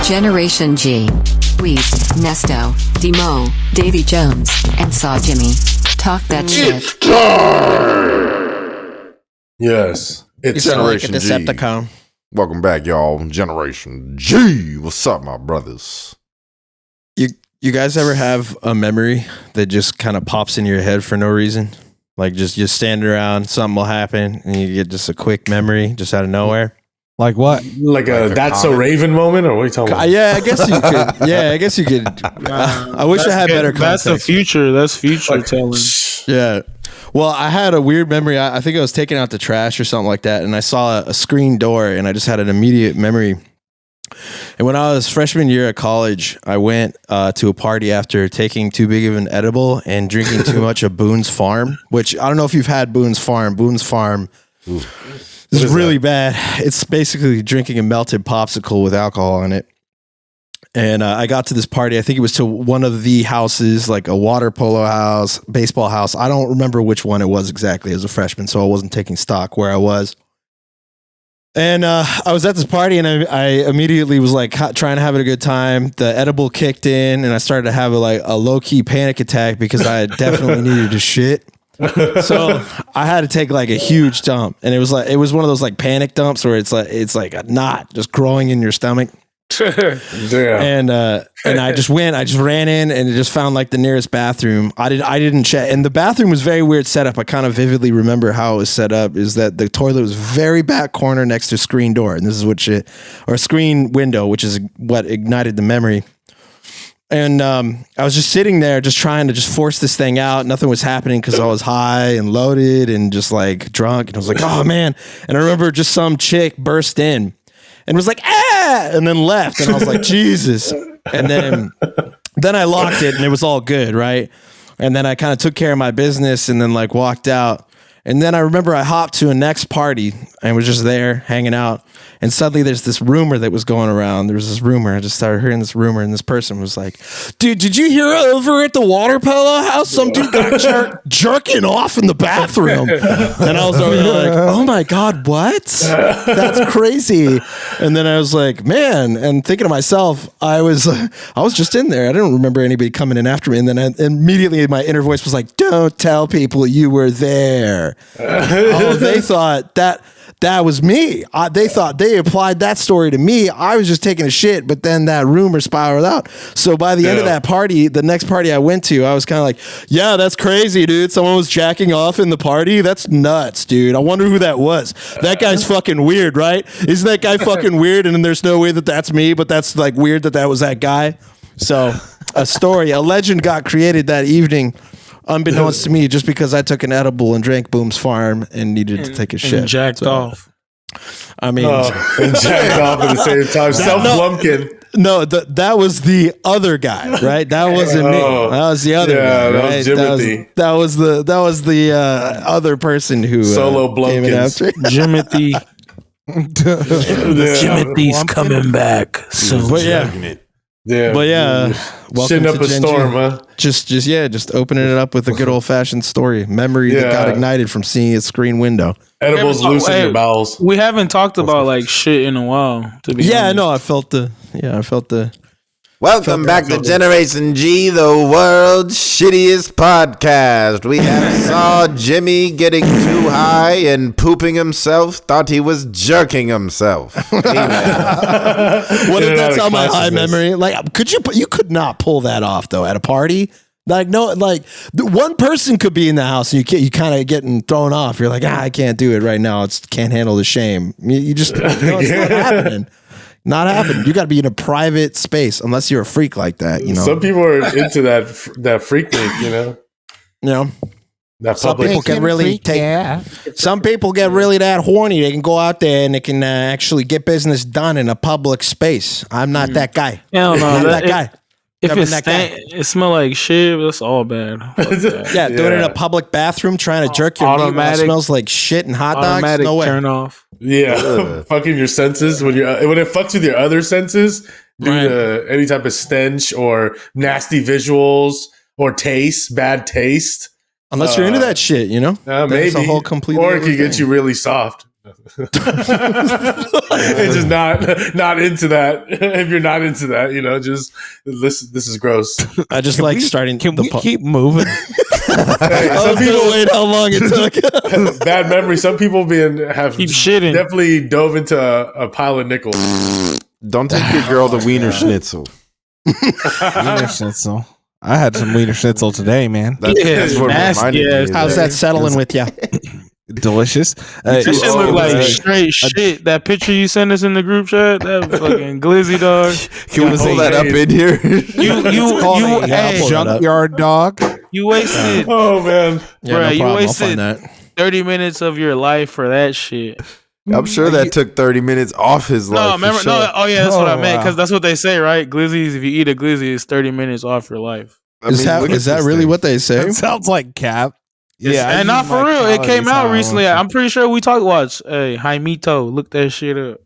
Generation G. Weez, Nesto, Demo, Davy Jones, and Saw Jimmy. Talk that shit. It's time! Yes. It's Generation like a Decepticon. G. Welcome back, y'all. Generation G. What's up, my brothers? You guys ever have a memory that just kind of pops in your head for no reason? Like just standing around, something will happen, and you get just a quick memory just out of nowhere. Like what? Like a That's So Raven moment, or what are you talking about? Yeah, I guess you could. Yeah, I guess you could. I wish I had better context. That's the future. That's future telling. Yeah. Well, I had a weird memory. I think I was taking out the trash or something like that, and I saw a screen door, and I just had an immediate memory. And when I was freshman year at college, I went to a party after taking too big of an edible and drinking too much of Boone's Farm, which I don't know if you've had Boone's Farm. Boone's Farm is really bad. It's basically drinking a melted popsicle with alcohol in it. And I got to this party. I think it was to one of the houses, like a water polo house, baseball house. I don't remember which one it was exactly as a freshman, so I wasn't taking stock where I was. And I was at this party, and I immediately was like trying to have a good time. The edible kicked in, and I started to have a low key panic attack because I definitely needed to shit. So I had to take like a huge dump, and it was one of those like panic dumps where it's like a knot just growing in your stomach. And I just ran in and just found like the nearest bathroom. I didn't check, and the bathroom was very weird setup. I kind of vividly remember how it was set up. Is that the toilet was very back corner next to a screen door, and this is or a screen window, which is what ignited the memory. And I was just sitting there, just trying to just force this thing out. Nothing was happening because I was high and loaded and just like drunk. And I was like, oh man! And I remember just some chick burst in and was like, ah, and then left. And I was like, Jesus. And then I locked it and it was all good, right? And then I kind of took care of my business and then like walked out. And then I remember I hopped to a next party and was just there hanging out. And suddenly there's this rumor that was going around. There was this rumor. I just started hearing this rumor, and this person was like, dude, did you hear over at the water polo house? Some dude got jerking off in the bathroom. And I was over there like, oh my God, what? That's crazy. And then I was like, man, and thinking to myself, I was just in there. I didn't remember anybody coming in after me. And then immediately my inner voice was like, don't tell people you were there. Oh, they thought that was me. They thought they applied that story to me. I was just taking a shit, but then that rumor spiraled out. So by the end of that party, the next party I went to, I was kind of like, yeah, that's crazy, dude. Someone was jacking off in the party. That's nuts, dude. I wonder who that was. That guy's fucking weird, right? Isn't that guy fucking weird? And then there's no way that that's me, but that's like weird that was that guy. So a legend got created that evening, unbeknownst to me, just because I took an edible and drank Boone's Farm and needed to take a shit. And jacked off. I mean, and jacked off at the same time. Self-lumpkin. No, that was the other guy, right? That wasn't me. That was the other guy. Right? That was Jimothy. That was the other person who Solo came in after. Jimothy. Jimothy's coming back soon. But yeah. Yeah, but yeah, shitting up a storm, huh? Just opening it up with a good old fashioned story memory that got ignited from seeing a screen window. Edibles loosen your bowels. We haven't talked about like shit in a while. To be honest. No, I felt the. Welcome back to Generation G, the world's shittiest podcast. We have saw Jimmy getting too high and pooping himself, thought he was jerking himself. What if that's how my high memory? Like, you could not pull that off though at a party. Like one person could be in the house and you kind of getting thrown off. You're like, I can't do it right now. Can't handle the shame. You just it's not happening. Not happening. You got to be in a private space unless you're a freak like that. You know, some people are into that freak thing. You know. Some people can really Some people get really that horny. They can go out there and they can actually get business done in a public space. I'm not that guy. Hell no, I'm that guy. If it smell like shit, that's all bad. Yeah, doing it in a public bathroom, trying to jerk your meat when it smells like shit and hot dogs. No way. Turn off. Yeah, fucking your senses when it fucks with your other senses due to any type of stench or nasty visuals or bad taste. Unless you're into that shit, you know. Maybe a whole complete. Or it can get you really soft. It's just not into that. If you're not into that, just this is gross. I just like starting. Can we keep moving? Hey, Some people wait how long it took. bad memory. Some people have Keep shitting. definitely dove into a pile of nickels. Don't take your girl to Wiener Schnitzel. Wiener Schnitzel. I had some Wiener Schnitzel today, man. That's what reminded me. How's that settling with you? Delicious. That shit look like straight shit. That picture you sent us in the group chat, that fucking glizzy dog. Can we pull that up in here? You junkyard dog. You wasted. Oh man, Yeah, Bruh, no you problem. I'll wasted- find that. 30 minutes of your life for that shit. I'm sure that took 30 minutes off his life. No, remember? for sure. No, oh yeah, that's what I meant. wow. Because that's what they say, right? Glizzies, if you eat a glizzy, it's 30 minutes off your life. I mean, look Is at that this really thing. what they say? That sounds like cap. Yeah, and not for real. It came out recently. I'm pretty sure we talked. Watch, hey, Jaimito, look that shit up.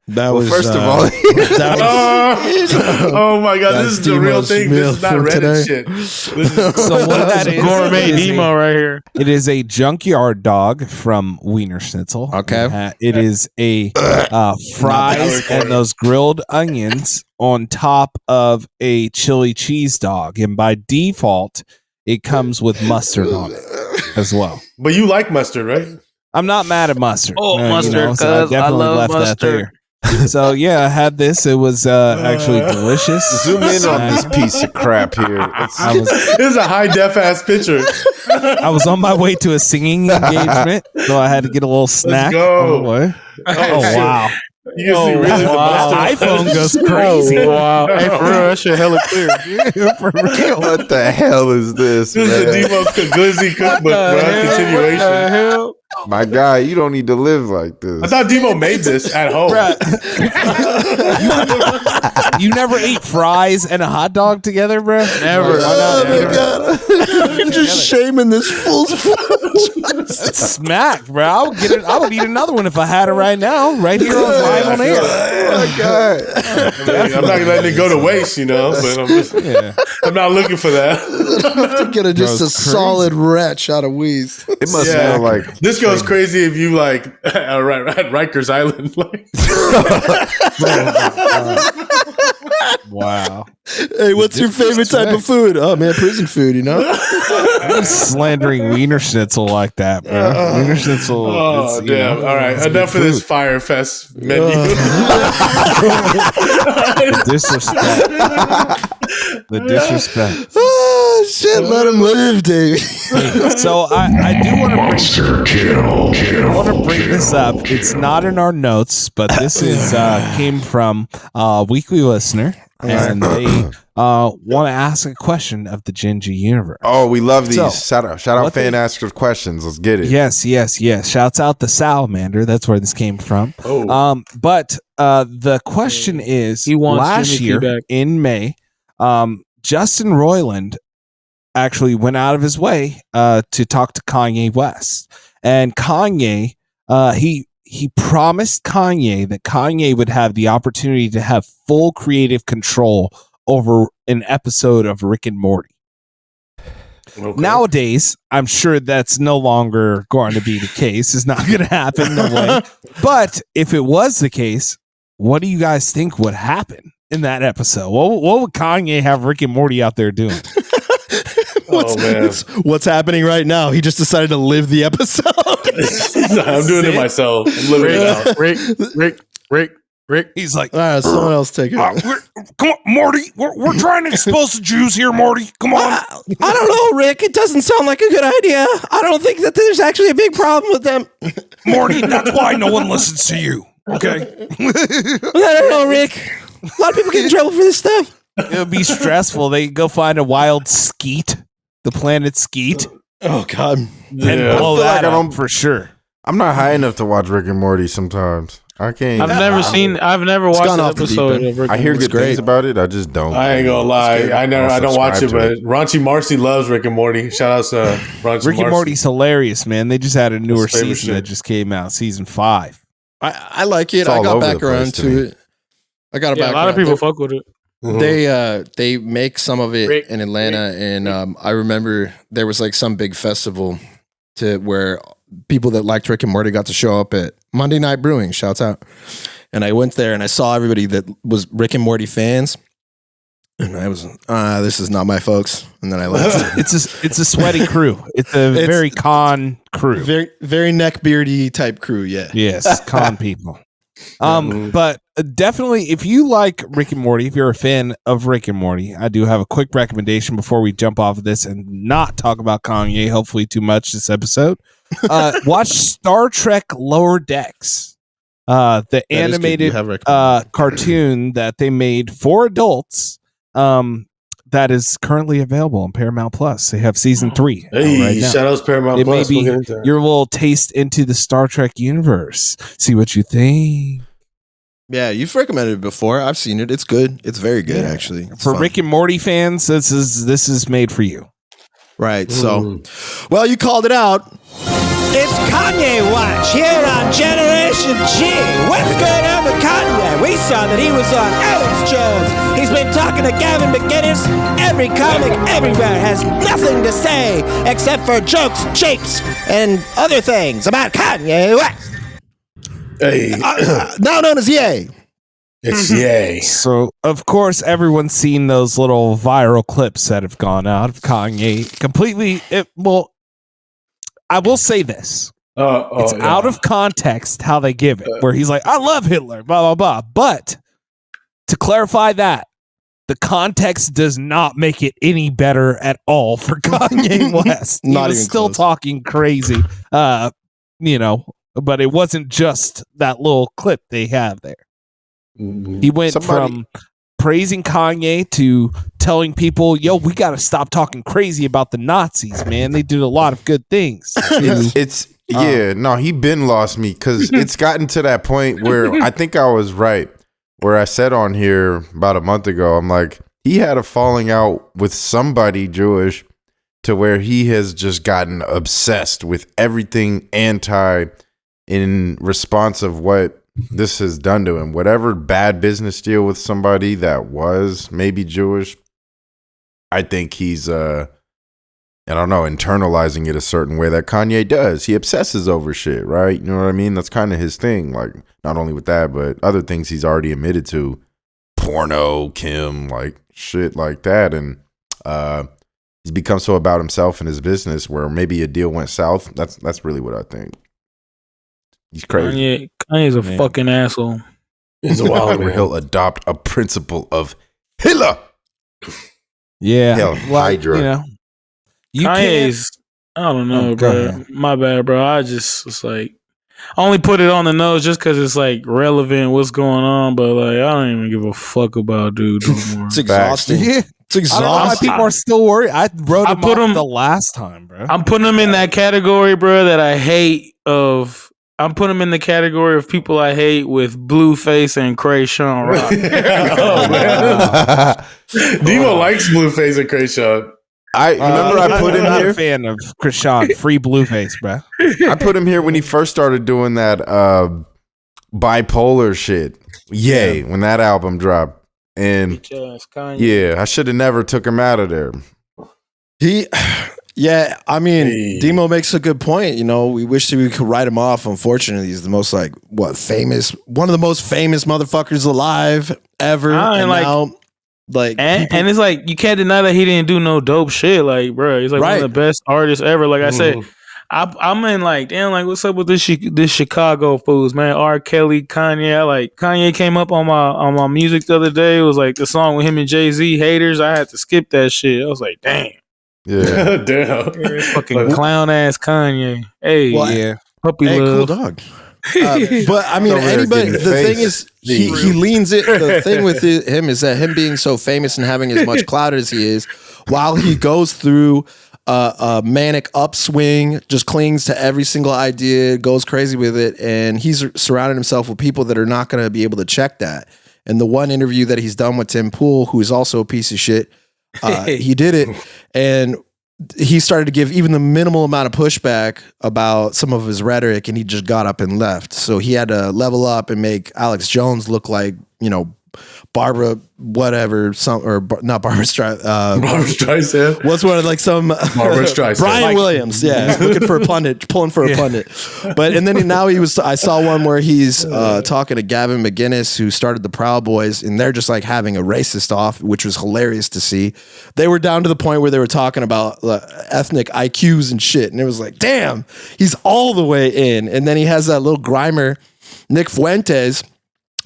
That Well, was first of all, that was, oh my god, That's this is the real Demo's thing. meal This is not from Reddit today. shit. This is So what that is? Gourmet is Demo right here. It is a junkyard dog from Wiener Schnitzel. Okay. It is a fries and those grilled onions on top of a chili cheese dog, and by default, it comes with mustard on it as well. But you like mustard, right? I'm not mad at mustard. Oh, mustard, so I cuz I definitely love left mustard. that there. So yeah, I had this. It was actually delicious. zoom in on this piece of crap here. I was This is a high def ass picture. I was on my way to a singing engagement, so I had to get a little snack go. on the way. Oh wow! You can see really the wow. mustard. iPhone goes crazy. Oh, wow. Hey, for real, that shit hella clear. For real. What the hell is this, This is the man? Demo's Glizzy cookbook, bro. What the Continuation. hell? My guy, you don't need to live like this. I thought Demo made this at home. You never ate fries and a hot dog together, bro? Never. oh my god! I'm just shaming this fool's. That's smack, bro. I would get it. I would eat another one if I had it right now, right here on live on air. Oh my god! I'm not gonna let it go to waste, but I'm not looking for that. Get just a crazy. solid wretch out of Wheeze. It must smell like This goes crazy if you like at Rikers Island. Like, Wow. Hey, what's your favorite type of food? Oh man, prison food. I'm slandering Wiener Schnitzel like that, bro. Wiener Schnitzel. oh is, damn! All right, enough of this Fire Fest menu. Disrespect. The disrespect. Oh shit! Let him live, Dave. So I do want to bring this up. It's not in our notes, but this is came from a weekly listener, and they want to ask a question of the Genji universe. oh, we love these. So, shout out what fan they- askers questions. Let's get it. Yes. Shouts out the salamander. That's where this came from. Oh. But the question is, He wants last Jimmy year feedback. in May, Justin Roiland actually went out of his way to talk to Kanye West, and Kanye, he promised Kanye that Kanye would have the opportunity to have full creative control over an episode of Rick and Morty. Okay. Nowadays, I'm sure that's no longer going to be the case. It's not going to happen, no way. But if it was the case, what do you guys think would happen in that episode? What would Kanye have Rick and Morty out there doing? What's happening right now? He just decided to live the episode. I'm doing it myself. I'm living it out. Rick. He's like, All right, someone else take it. come on, Morty. We're trying to expose the Jews here, Morty. Come on. I don't know, Rick. It doesn't sound like a good idea. I don't think that there's actually a big problem with them. Morty, that's why no one listens to you. Okay. I don't know, Rick. A lot of people get in trouble for this stuff. It would be stressful. They go find a wild skeet, the planet Skeet, Oh God. and Yeah. blow I feel that like I up don't- for sure. I'm not high enough to watch Rick and Morty sometimes. I can't. I've never watched gone an off the deep episode end. of Rick I and hear Morty. good things about it. I just don't. I ain't gonna lie. I don't watch it, subscribe but Raunchy Marcy loves Rick and Morty. Shout out to Raunchy Rick and Marcy. Morty's hilarious, man. They just had a newer His favorite season that shit. just came out, season 5. I like it. It's I all got over back the place around to to me. it. I got Yeah, back a lot of around. people fuck with it. Mhm. They make some of it Rick. in Atlanta, and I remember there was like some big festival to where people that liked Rick and Morty got to show up at Monday Night Brewing. Shouts out. And I went there and I saw everybody that was Rick and Morty fans. And I was, this is not my folks. And then I left. It's a sweaty crew. It's a very con crew. Very, very neckbeardy type crew. Yeah. Yes, con people. But definitely, if you like Rick and Morty, if you're a fan of Rick and Morty, I do have a quick recommendation before we jump off of this and not talk about Kanye, hopefully too much this episode. Watch Star Trek Lower Decks, the animated cartoon that they made for adults. That is currently available on Paramount Plus. They have season 3. Hey, right now. shout outs Paramount Plus. It may be your little taste into the Star Trek universe. See what you think. Yeah, you've recommended it before. I've seen it. It's good. It's very good, actually. It's for fun. Rick and Morty fans, this is made for you. Right. So, well, you called it out. It's Kanye Watch here on Generation G. What's going on with Kanye? We saw that he was on Alex Jones. He's been talking to Gavin McInnes. Every comic everywhere has nothing to say except for jokes, japes, and other things about Kanye West. Hey, Now known as Ye. it's yay. So, of course, everyone's seen those little viral clips that have gone out of Kanye. Completely, I will say this. It's out of context how they give it, where he's like, I love Hitler, blah, blah, blah. But to clarify that, the context does not make it any better at all for Kanye West. He Not was even still close. talking crazy, but it wasn't just that little clip they have there. He went from praising Kanye to telling people, yo, we got to stop talking crazy about the Nazis, man. They did a lot of good things. He been lost me because it's gotten to that point where I think I was right, where I said on here about a month ago, I'm like, he had a falling out with somebody Jewish to where he has just gotten obsessed with everything anti in response of what this has done to him. Whatever bad business deal with somebody that was maybe Jewish, I think he's internalizing it a certain way that Kanye does. He obsesses over shit, right? You know what I mean? That's kind of his thing. Like, not only with that, but other things he's already admitted to. Porno, Kim, like shit like that. And he's become so about himself and his business where maybe a deal went south. That's really what I think. He's crazy. Kanye's a fucking asshole. He's a wild Where man. he'll adopt a principle of Hitler. Yeah. Hell, Hydra. Kanye's, I don't know, go bro. ahead. My bad, bro. It's like, I only put it on the nose just because it's like relevant what's going on, but like, I don't even give a fuck about dude no more. It's exhausting. Yeah. It's I don't know why exhausting. people are still worried. I wrote him put off him- the last time, bro. I'm putting him in that category, bro, that I hate of. I'm putting him in the category of people I hate with Blueface and Krayshawn Rock. Oh, man. Demo likes Blueface and Krayshawn. I remember I put him I'm not here. a fan of Krishan. Free Blueface, bro. I put him here when he first started doing that bipolar shit. Yay, when that album dropped. And Kanye. yeah, I should have never took him out of there. Yeah, I mean, Hey. Demo makes a good point. You know, we wish that we could write him off. Unfortunately, he's the most one of the most famous motherfuckers alive ever. And it's like you can't deny that he didn't do no dope shit. Like, bro, he's like one Right. of the best artists ever. Like I said, I'm in like, damn, like what's up with this Chicago fools, man? R. Kelly, Kanye. Kanye came up on my music the other day. It was like the song with him and Jay-Z, Haters. I had to skip that shit. I was like, damn. Yeah. Damn. Fucking clown ass Kanye. Hey, Well, Yeah. puppy hey, cool love. dog. But I mean, Over there anybody. getting The face. thing is, he leans it. The thing with him is that him being so famous and having as much clout as he is, while he goes through a manic upswing, just clings to every single idea, goes crazy with it, and he's surrounded himself with people that are not going to be able to check that. And the one interview that he's done with Tim Pool, who is also a piece of shit, he did it, and he started to give even the minimal amount of pushback about some of his rhetoric, and he just got up and left. So he had to level up and make Alex Jones look like, you know, Barbara, whatever, not Barbara Streisand. Barbara Streisand. What's one of like some Barbara Streisand. Brian Williams, looking for a pundit, pulling for a pundit. But and then now I saw one where he's talking to Gavin McInnes, who started the Proud Boys, and they're just like having a racist off, which was hilarious to see. They were down to the point where they were talking about ethnic IQs and shit, and it was like, damn, he's all the way in. And then he has that little grimer, Nick Fuentes,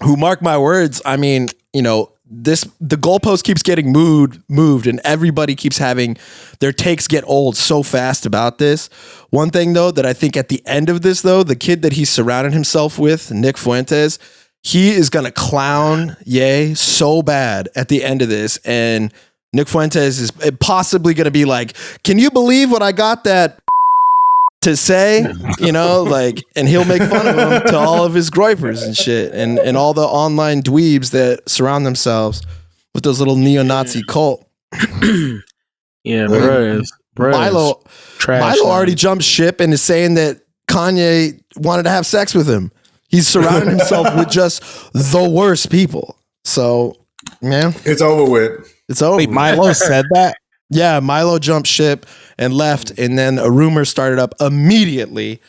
who, mark my words, I mean, you know, the goalpost keeps getting moved, and everybody keeps having their takes get old so fast about this. One thing though that I think at the end of this though, the kid that he surrounded himself with, Nick Fuentes, he is gonna clown Ye so bad at the end of this, and Nick Fuentes is possibly gonna be like, "Can you believe what I got that to say?" You know, like, and he'll make fun of him to all of his groypers and shit, and all the online dweebs that surround themselves with those little neo-Nazi cult. Yeah, bro. Milo already jumped ship and is saying that Kanye wanted to have sex with him. He's surrounded himself with just the worst people. So, man, It's over with. it's over. Wait, Milo said that? Yeah, Milo jumped ship and left, and then a rumor started up immediately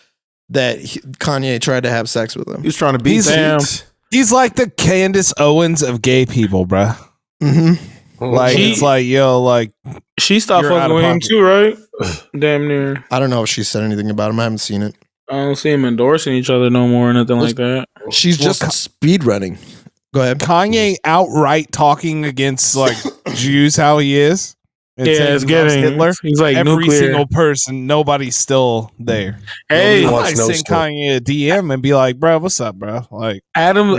that Kanye tried to have sex with him. He was trying to beat Damn. cheeks. He's like the Candace Owens of gay people, bruh. Mm-hmm. Like, She- it's like, yo, like, She stopped You're out fucking of with him pocket. too, right? Damn near. I don't know if she said anything about him. I haven't seen it. I don't see him endorsing each other no more or nothing like that. She's just speed running. Go ahead. Kanye outright talking against like Jews how he is. And Yeah, saying it's he loves getting. Hitler. He's like Every nuclear. single person, nobody's still there. Hey, I wants might no send stuff. Kanye a DM and be like, bro, what's up, bro? Like, Adam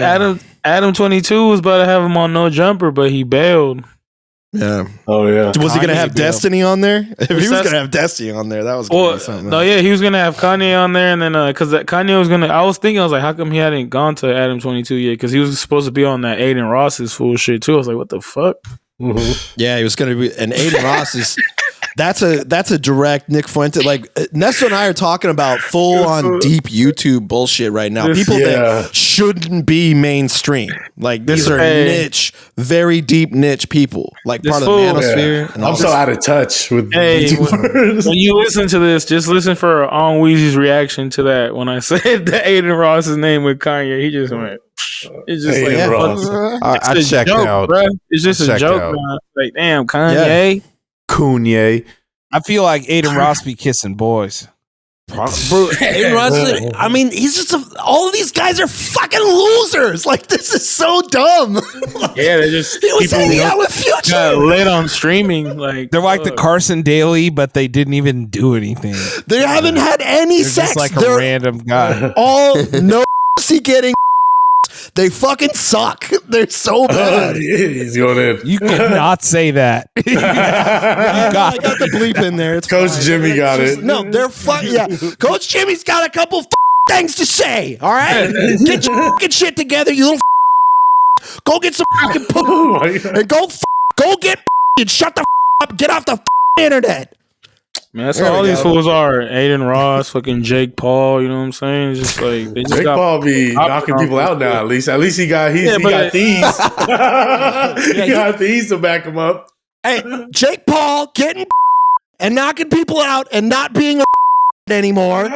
22 was about to have him on No Jumper, but he bailed. Yeah. Oh yeah. Was he going to Kanye have bailed. Destiny on there? If he was That's- going to have Destiny on there, that was going to Well, be something. no, else. yeah, he was gonna have Kanye on there, and then because Kanye was gonna, I was thinking, I was like, how come he hadn't gone to Adam 22 yet? Because he was supposed to be on that Aiden Ross's full shit too. I was like, what the fuck? Yeah, he was going to be. And Aiden Ross is. That's a direct Nick Fuente. Like Nestor and I are talking about full on deep YouTube bullshit right now. People Yeah. that shouldn't be mainstream. Like these are Hey. niche, very deep niche people. Like This part of the fool- manosphere. And all I'm so this. out of touch with Hey, YouTubers. when you listen to this, just listen for On Weezy's reaction to that. When I said that Aiden Ross's name with Kanye, he just went. It's just Aiden like Ross. I it's a checked joke, out. bruh. It's just a Checked joke. out. Man. Like, damn, Kanye. Kanye. I feel like Aiden Ross be kissing boys. Bro, Aiden Ross, I mean, he's just all of these guys are fucking losers. Like this is so dumb. Yeah, they're just He was people hanging who out with got Future. lit on streaming. Like They're like the fuck. Carson Daly, but they didn't even do anything. They haven't had any They're sex. just like a They're random guy. all no pussy getting. They fucking suck. They're so bad. He's going in. You cannot say that. I got the bleep in there. It's Coach fine. Jimmy got It's just- it. No, they're fucking. Yeah, Coach Jimmy's got a couple things to say. All right, get your fucking shit together, you little. Go get some fucking poop Oh my God. and go get and shut the up. Get off the internet. Man, that's There all we these go. fools are. Aiden Ross, fucking Jake Paul. You know what I'm saying? It's just like they just Jake got. Paul be Pop knocking people out now. At least he got Yeah, he but- got thieves. He got thieves to back him up. Hey, Jake Paul getting and knocking people out and not being a anymore.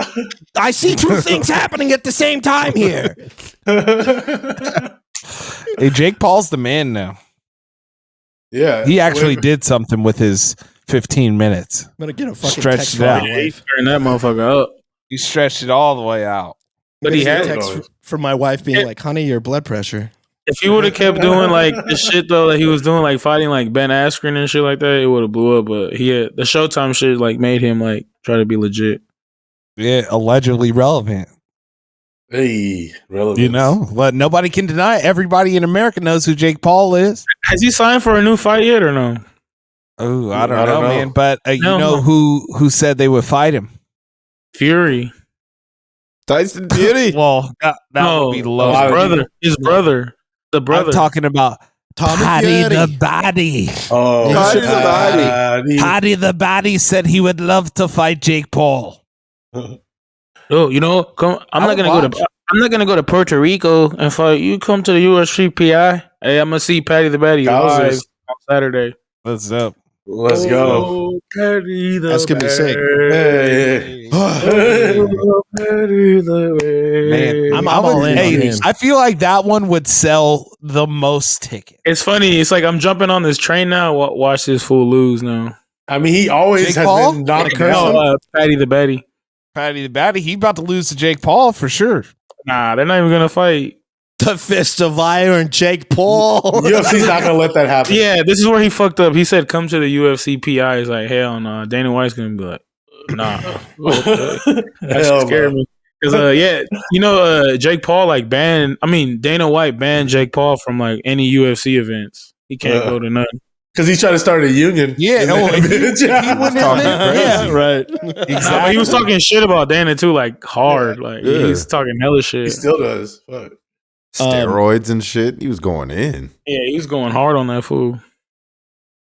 I see two things happening at the same time here. Hey, Jake Paul's the man now. Yeah, He actually did something with his 15 minutes. I'm gonna get a fucking Stretch text it from out. my Yeah, he's wife. turning that motherfucker up. He stretched it all the way out. But he I'm gonna had get a text from my wife being like, "Honey, your blood pressure." If he would have kept doing like the shit though that he was doing, like fighting like Ben Askren and shit like that, it would have blew up. But he had the Showtime shit like made him like try to be legit. Yeah, allegedly relevant. Hey, relevant. You know, but nobody can deny it. Everybody in America knows who Jake Paul is. Has he signed for a new fight yet or no? Oh, I don't I know, don't know. man. But you No. know who said they would fight him? Fury. Tyson Beauty. Well, that would be low. I- His brother, the brother. I'm talking about Tommy Paddy Fury. the Body. Oh, Paddy the Paddy. Paddy the Body said he would love to fight Jake Paul. Oh, you know, come. I'm I not would gonna go to. I'm not gonna go to Puerto Rico and fight. You come to the UFC PI. Hey, I'm gonna see Patty the Batty live Thousands. on Saturday. Let's up. Let's go. Oh, Patty the That's gonna be sick. Hey. Oh, Patty the Man, I'm all in on him. I feel like that one would sell the most tickets. It's funny. It's like I'm jumping on this train now. Watch this fool lose now. I mean, he always Jake has Paul? been knocked No, out. Patty the Batty. Patty the Batty, he about to lose to Jake Paul for sure. Nah, they're not even gonna fight. The Fist of Iron, Jake Paul. UFC's not gonna let that happen. Yeah, this is where he fucked up. He said, "Come to the UFC PI." He's like, "Hell no." Dana White's gonna be like, "Nah." That Hell shit scared no. me. Because Jake Paul Dana White banned Jake Paul from like any UFC events. He can't go to none. Because he's trying to start a union. Yeah, And oh, then- he wouldn't talking admit- crazy. yeah, right. But he was talking shit about Dana too, like hard. Like Yeah. he's talking hella shit. He still does. Fuck. Steroids and shit. He was going in. Yeah, he's going hard on that fool.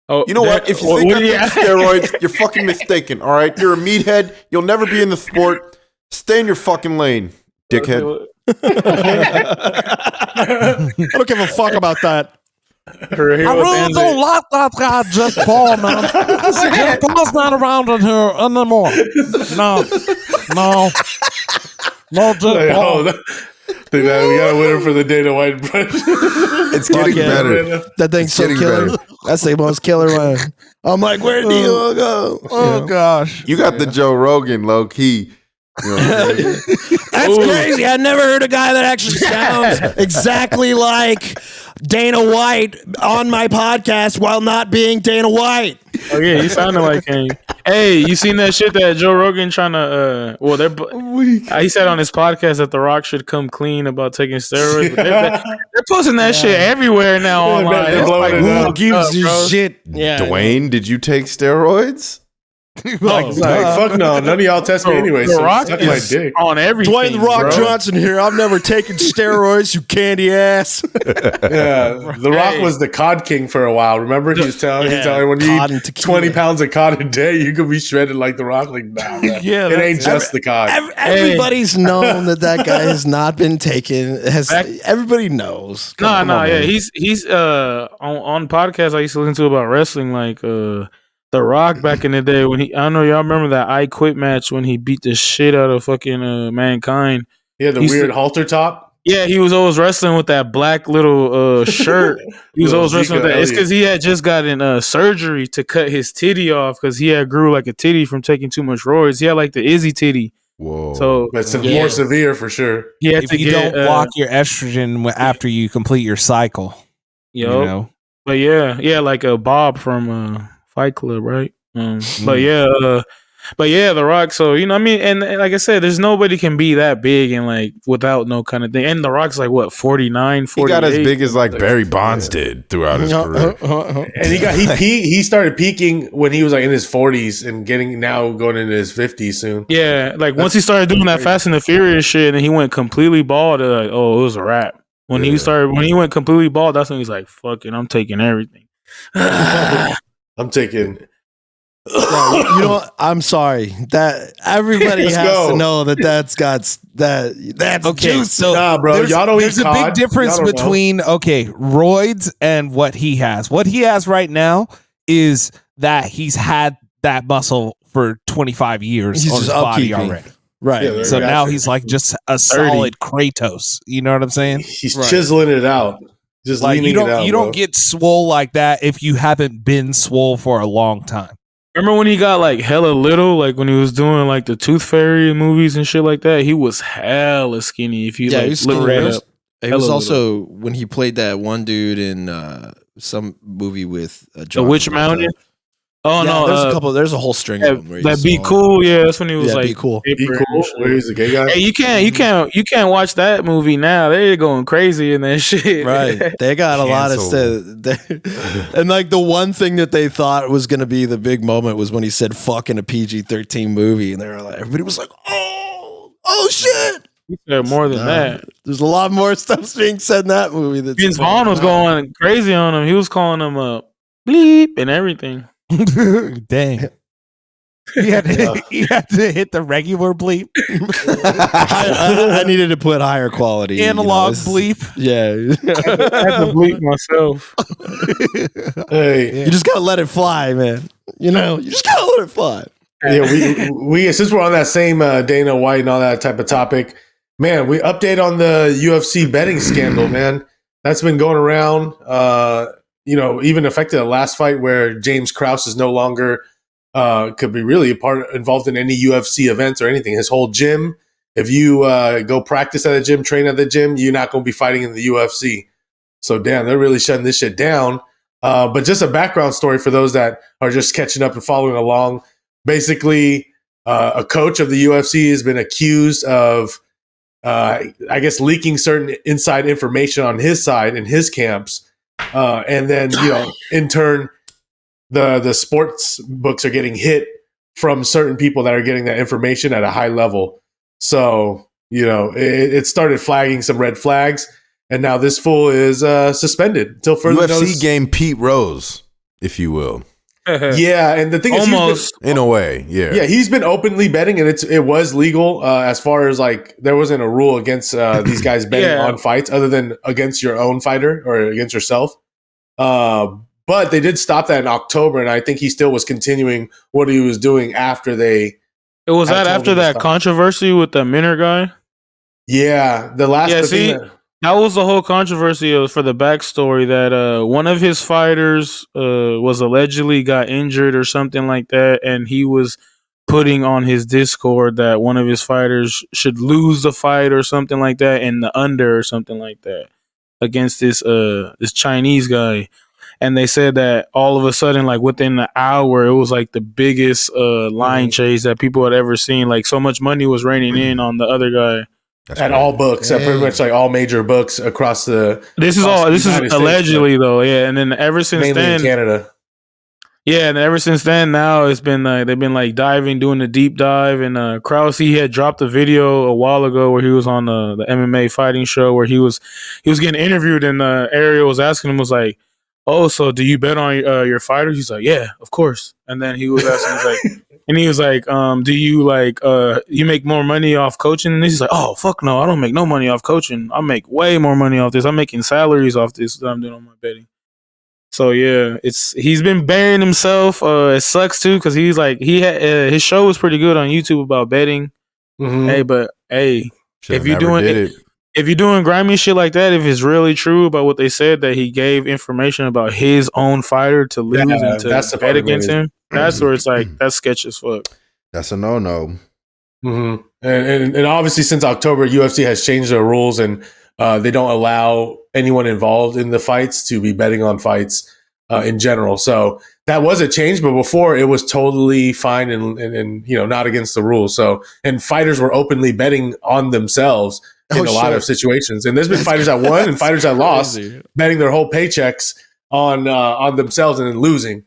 Oh, You know what? If you think I take steroids, you're fucking mistaken. All right, you're a meathead. You'll never be in the sport. Stay in your fucking lane, dickhead. I don't give a fuck about that. I really don't like that guy, Jake Paul, man. Jake Paul's not around in here anymore. No, Jake Paul. We gotta win him for the Dana White impression. It's getting yeah. better. That thing's It's so getting killer. better. That's the most killer one. I'm like, where do you go? Oh gosh, You got the Joe Rogan low key. You know what I'm saying? That's crazy. I never heard a guy that actually sounds exactly like Dana White on my podcast while not being Dana White. Oh yeah, he sounded like him. Hey, you seen that shit that Joe Rogan trying to? He said on his podcast that The Rock should come clean about taking steroids. But they're posting that shit everywhere now online. they're It's blowing like, it up. who Gives you bro? shit. Yeah. Dwayne, did you take steroids? He's like, fuck no, none of y'all test me anyway. The So Rock suck my is dick. on everything. Dwayne The Rock bro. Johnson here. I've never taken steroids, you candy ass. Yeah, The Rock was the cod king for a while. Remember, he was telling when you cod and eat tequila. 20 pounds of cod a day, you could be shredded like The Rock. Like, nah, Yeah, it ain't just the cod. Everybody's known that guy has not been taken. Everybody knows. No, Come on, yeah, man. he's on podcasts I used to listen to about wrestling, like The Rock back in the day when I don't know y'all remember that I Quit match when he beat the shit out of fucking Mankind. Yeah, the He's weird the- halter top. Yeah, he was always wrestling with that black little shirt. He was Little always wrestling with Zeke that. It's Elliott. because he had just gotten surgery to cut his titty off because he had grew like a titty from taking too much roids. He had like the Izzy titty. Whoa. So That's yeah, more severe for sure. he had if to you get don't block your estrogen after you complete your cycle, you know. But yeah, like a Bob from Fight Club, right? But yeah, The Rock. So you know, I mean, and like I said, there's nobody can be that big and like without no kind of thing. And The Rock's like what 49, 48. He got as big as like Barry Bonds did throughout his career. And he started peaking when he was like in his 40s and going into his 50s soon. Yeah, like once he started doing that Fast and the Furious shit, and he went completely bald. They're like, oh, it was a wrap. When he went completely bald, that's when he's like, "Fuck it, I'm taking everything." I'm taking. Yeah, you know what? I'm sorry that everybody Let's has go. to know that's Okay, juicy. so Nah, bro, there's, y'all don't there's eat a big cod. difference Y'all don't know. between roids and what he has. What he has right now is that he's had that muscle for 25 years He's on his just body upkeeping. already. Right. Yeah, So Gotcha. now he's like just a solid Kratos. You know what I'm saying? He's Right. chiseling it out, just Like leaning you don't it out. you bro. don't get swole like that if you haven't been swole for a long time. Remember when he got like hella little, like when he was doing like the Tooth Fairy movies and shit like that? He was hella skinny. If you Yeah, like he was look skinny. right It was- up. It was Hella also when he played that one dude in some movie with The John Witch Travolta. Mountain. Oh Yeah, no, there's a couple. There's a whole string of them. where that he's Be all- Cool. Yeah, that's when he was Yeah, like Be Cool. Be paper and cool. shit. Where he's a gay guy. Hey, you can't watch that movie now. They're going crazy in that shit. Right, they got a lot of stuff. And like the one thing that they thought was going to be the big moment was when he said "fuck" in a PG-13 movie, and they were like, everybody was like, "Oh shit!" He said more than that. There's a lot more stuff being said in that movie. That's Vince Vaughn was going crazy on him. He was calling him bleep and everything. Dang. He had to hit the regular bleep, I needed to put higher quality analog bleep. Yeah, I had to bleep myself. Hey, you just gotta let it fly, man. You just gotta let it fly. yeah, we since we're on that same Dana White and all that type of topic, man, we update on the UFC betting scandal, man. That's been going around. Even affected the last fight where James Krause is no longer could be really involved in any UFC events or anything. His whole gym. If you go practice at a gym, train at the gym, you're not going to be fighting in the UFC. So damn, they're really shutting this shit down. But just a background story for those that are just catching up and following along. Basically, a coach of the UFC has been accused of, I guess, leaking certain inside information on his side in his camps. And then, in turn, the sports books are getting hit from certain people that are getting that information at a high level. So, it started flagging some red flags. And now this fool is suspended until further UFC notice. game Pete Rose, if you will. Yeah, and the thing is, Almost. In a way, yeah. he's been openly betting, and it was legal as far as like there wasn't a rule against these guys betting on fights other than against your own fighter or against yourself. But they did stop that in October, and I think he still was continuing what he was doing after they. It was that after that controversy with the Minner guy. Yeah, that was the whole controversy for the backstory that one of his fighters was allegedly got injured or something like that, and he was putting on his Discord that one of his fighters should lose the fight or something like that in the under or something like that against this Chinese guy. And they said that all of a sudden, like within the hour, it was like the biggest line chase that people had ever seen. Like so much money was raining in on the other guy. At all books, at pretty much like all major books across the. This is allegedly though, yeah. And then ever since mainly then, in Canada. Yeah, and ever since then, now it's been they've been like doing the deep dive. And Krause, he had dropped a video a while ago where he was on the MMA fighting show where he was getting interviewed, and Ariel was asking him, was like, "Oh, so do you bet on your fighters?" He's like, "Yeah, of course." And then he was asking, he was like, "Do you you make more money off coaching?" And he's like, "Oh, fuck no, I don't make no money off coaching. I make way more money off this. I'm making salaries off this that I'm doing on my betting." So yeah, he's been burying himself. It sucks too because he's like his show was pretty good on YouTube about betting. Mm-hmm. If you're doing grimy shit like that, if it's really true about what they said that he gave information about his own fighter to lose and to bet against him, that's where it's like that's sketch as fuck. That's a no-no. Mm-hmm. And obviously since October, UFC has changed their rules and they don't allow anyone involved in the fights to be betting on fights in general. So that was a change, but before it was totally fine and not against the rules. So and fighters were openly betting on themselves in a lot of situations. And there's been fighters that won and fighters that lost, betting their whole paychecks on themselves and then losing,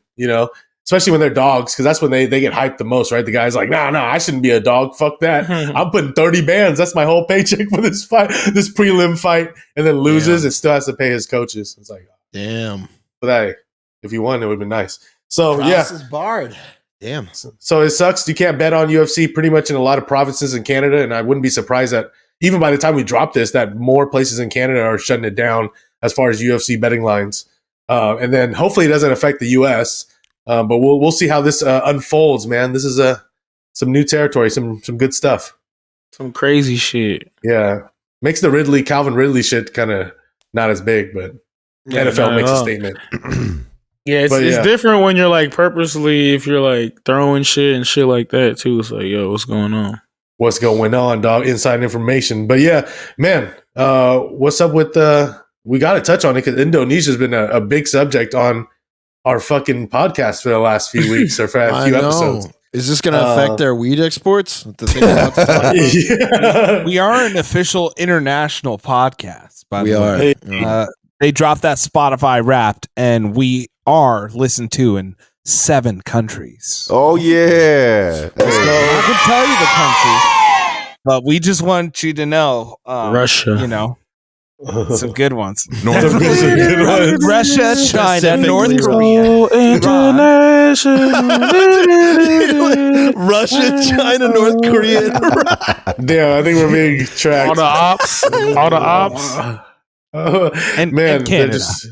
especially when they're dogs, because that's when they get hyped the most, right? The guy's like, nah, I shouldn't be a dog. Fuck that. I'm putting 30 bands. That's my whole paycheck for this fight, this prelim fight, and then loses and still has to pay his coaches. It's like, damn. But hey, if you won, it would have been nice. So Krause is barred. Damn. So it sucks. You can't bet on UFC pretty much in a lot of provinces in Canada, and I wouldn't be surprised that even by the time we drop this, that more places in Canada are shutting it down as far as UFC betting lines. And then hopefully it doesn't affect the US. But we'll see how this unfolds, man. This is some new territory, some good stuff. Some crazy shit. Yeah. Makes the Calvin Ridley shit kind of not as big, but NFL makes a statement. Yeah, it's different when you're like purposely, if you're like throwing shit and shit like that too. It's like, yo, what's going on? What's going on, dog? Inside information. But yeah, man, what's up with we got to touch on it because Indonesia's been a big subject on our fucking podcast for the last few weeks or for a few episodes. Is this going to affect their weed exports? We are an official international podcast, by the way. They dropped that Spotify Wrapped, and we are listened to in 7 countries. Oh, yeah. I can tell you the country, but we just want you to know. Russia. Some good ones. North Some good ones. Russia, China, Specifically North Russia. Korea. International. Russia, China, North Korea. Damn, I think we're being tracked. All the ops. And Man, and they're Canada. just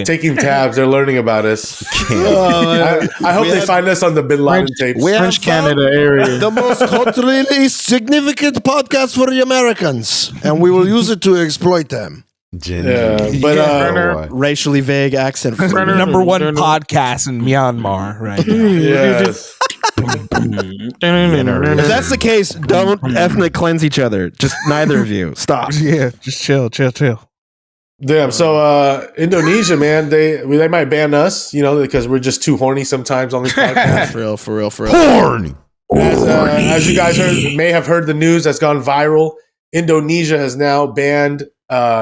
taking tabs. They're learning about us. I hope We they had- find us on the Bin Laden tapes. We have French Canada area. the most culturally significant podcast for the Americans, and we will use it to exploit them. Yeah, but Racially vague accent. Number one podcast in Myanmar right now. yes. If that's the case, don't ethnic cleanse each other. Just neither of you. Stop. Yeah, just chill. Damn. So Indonesia, man, they might ban us, because we're just too horny sometimes on this podcast. For real. Horny. As you guys may have heard, the news that's gone viral. Indonesia has now banned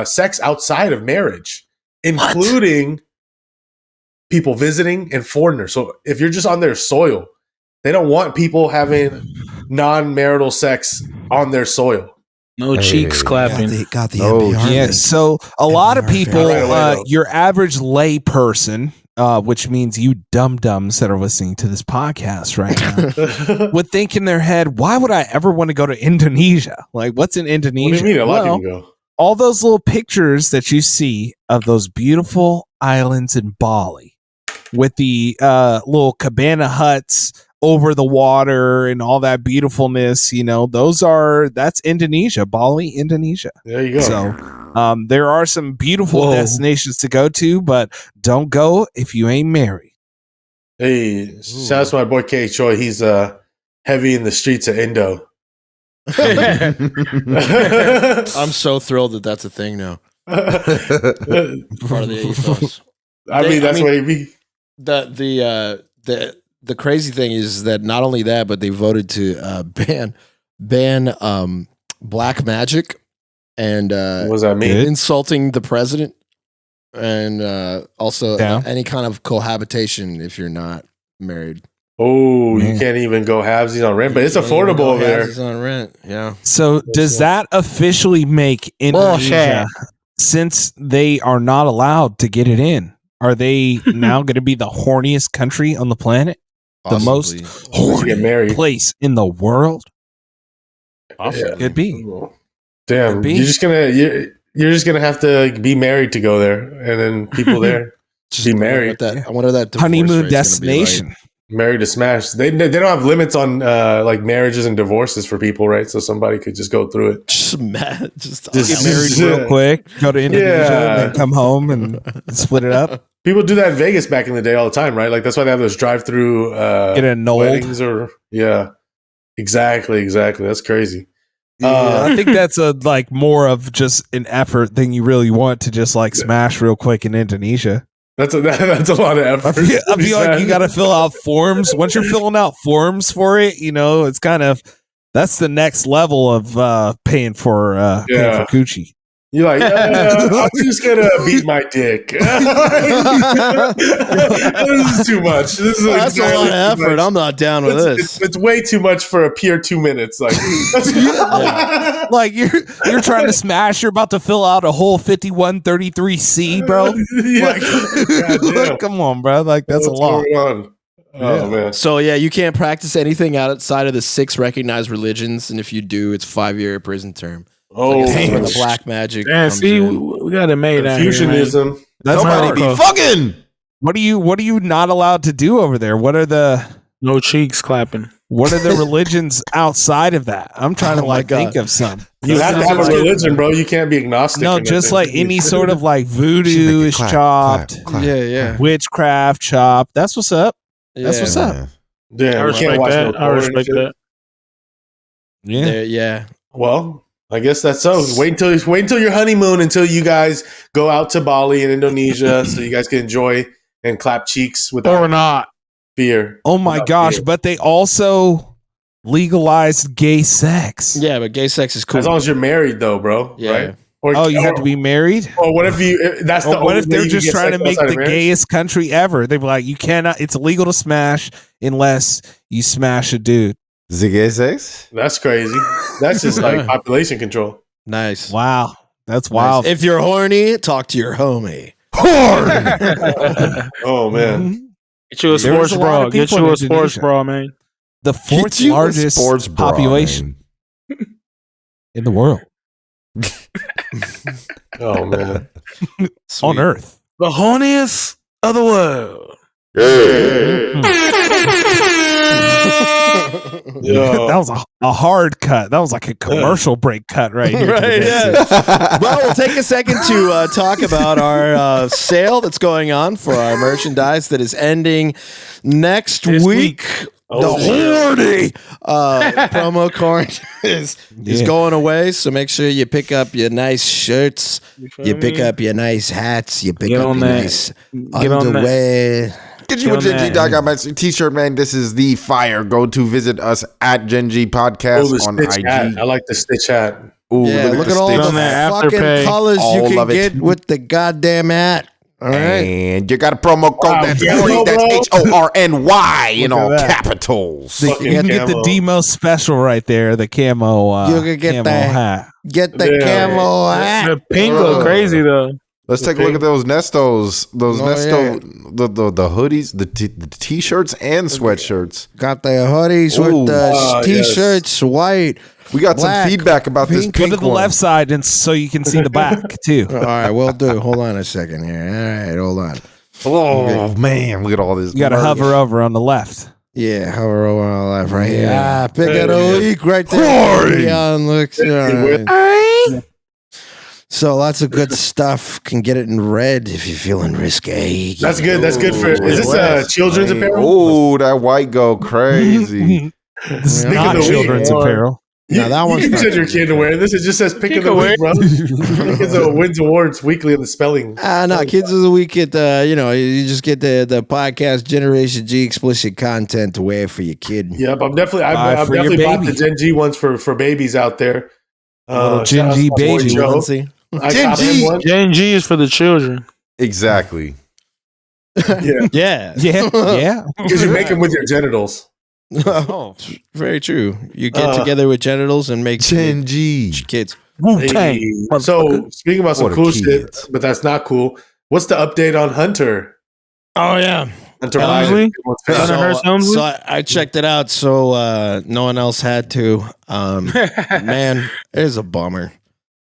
sex outside of marriage, including people visiting and foreigners. So if you're just on their soil, they don't want people having non-marital sex on their soil. No cheeks clapping. Got the Oh, NPR Yeah, link. so a lot of people, Right away, though. your average lay person, which means you dum-dums that are listening to this podcast right now, would think in their head, why would I ever want to go to Indonesia? Like, what's in What do Indonesia? you mean? A lot Well, of people go. all those little pictures that you see of those beautiful islands in Bali with the little cabana huts over the water and all that beautifulness, that's Indonesia, Bali, Indonesia. There you go. So there are some beautiful destinations to go to, but don't go if you ain't married. Hey, shout out to my boy K Choi. He's heavy in the streets of Indo. I'm so thrilled that that's a thing now. Part of the ethos. I mean, that's what he be. The crazy thing is that not only that, but they voted to ban black magic and What does that mean? insulting the president, and also Yeah. any kind of cohabitation if you're not married. Oh, you Man. can't even go halvesies on rent, but it's You can't even affordable go over there. houses on rent. Yeah. So does that officially make Indonesia, since they are not allowed to get it in, are they now going to be the horniest country on the planet? The most Possibly. Once you get horny married. place in the world? Yeah. Could be. Damn, Could be. you're just gonna have to be married to go there, and then people there Just be wonder married. what that. I wonder that divorce Honeymoon rate's gonna be like. destination. married to smash. They don't have limits on like marriages and divorces for people, right? So somebody could just go through it. Just mad. Just Just- Get married real quick, go to Indonesia, Yeah. and then come home and split it up. People do that in Vegas back in the day all the time, right? Like that's why they have those drive-through Get annulled. weddings, or exactly. That's crazy. I think that's more of just an effort thing you really want to just smash real quick in Indonesia. That's a lot of effort. I feel like you got to fill out forms. Once you're filling out forms for it, it's kind of that's the next level of paying for coochie. You're like, I'm just gonna beat my dick. This is too much. This is That's a lot of effort. I'm not down with this. It's way too much for a pure 2 minutes. Like, Like you're trying to smash. You're about to fill out a whole 5133C, bro. Goddamn. Come on, bro. Like that's What's a lot. going on? Oh man. So yeah, you can't practice anything outside of the 6 recognized religions, and if you do, it's 5-year prison term. Oh, That's where man. the black magic. Man, comes see, in. we got it made out here, man. Confucianism. That's Nobody hard. be fucking. What are you not allowed to do over there? What are the No cheeks clapping. religions outside of that? I'm trying to Oh my God. think of some. You have to have a religion, bro. You can't be agnostic. No, in just that like thing. any sort of voodoo is chopped, Yeah. witchcraft chopped. That's what's up. That's Yeah. what's up. Damn, I you respect can't watch that. no I porn and respect shit. that. Yeah. Yeah. Well, I guess that's so. Wait until your honeymoon until you guys go out to Bali and Indonesia, so you guys can enjoy and clap cheeks Or without not. fear. Oh my Without gosh! fear. But they also legalized gay sex. Yeah, but gay sex is cool. As long as you're married, though, bro. Yeah. Right? Or, Oh, you have to be married. Or what if you? That's the. Or what only if way they're you just get trying sex to make outside the of marriage? gayest country ever? They'd be like, you cannot. It's illegal to smash unless you smash a dude. Is it gay sex? That's crazy. That's just like population control. Nice. Wow, That's wild. If you're horny, talk to your homie. Oh man. Get you a There was sports a lot bra. of Get people you in a sports Indonesia. bra, man. The fourth Get you a largest sports bra, population man. in the world Oh man. on Earth. The horniest of the world. Yo. That was a hard cut. That was like a commercial break cut right here. Right, yeah. Well, we'll take a second to talk about our sale that's going on for our merchandise that is ending next This week. Oh, The horny promo code is Yeah. going away, so make sure you pick up your nice shirts, you pick me? up your nice hats, you pick Get up on your that. nice Get on that. underwear. Get you a Get on Gen G that. dog. Got my t-shirt, man. This is the fire. Go to visit us at Gen G Podcast Oh, the on Stitch IG. hat. I like the Stitch hat. Ooh, Yeah, look at all stitch. Get on the that fucking Afterpay. colors you All can of it. get with the goddamn hat. All right. And you got a promo code Wow, that's yellow, horny. That's bro. HORNY in Look at all that. capitals. You Fucking can get the camo. Demo special right there, the camo, You can get camo that. hat. Get the Yeah. camo hat. The pink look crazy though. Let's take a look at those Nestos. Those Oh, Nesto, the hoodies, the t-shirts and sweatshirts. Got the hoodies Ooh. with the Yes. t-shirts, white. We got Black, some feedback about this pink. Go pink to the one. left side and so you can see the back too. All right, we'll do. Hold on a second here. All right, hold on. Oh man, look at all this. You got to merch. hover over on the left. Yeah, hover over on the left right here. Yeah. Ah, pick There it we a go. week right there. Leon looks. All right. So lots of good stuff. Can get it in red if you're feeling risque. That's good. That's good for. Is this children's apparel? Oh, that white go crazy. This is Yeah. not Pick of the week, children's or- apparel. No, that one's You not said your kid to wear this. It just says pick of the week, bro. Kids wins awards weekly in the spelling. No, Kids of the Week get you just get the podcast Generation G explicit content to wear for your kid. Yep, I'm definitely. Buy I've for your definitely bought baby. the Gen G ones for babies out there. Little Gen shout out G to my boy baby Joe. onesie. I Gen copped him G. one. Gen G is for the children. Exactly. Yeah, Yeah. Yeah, yeah. because you make them with your genitals. Oh, very true. You get together with genitals and make Gen G. kids. Hey, so speaking about some What a cool kids. shit, but that's not cool. What's the update on Hunter? Oh yeah. Hunter Helmsley? Biden. Hunter Hearst Helmsley? So I checked it out. So no one else had to. Man, it is a bummer.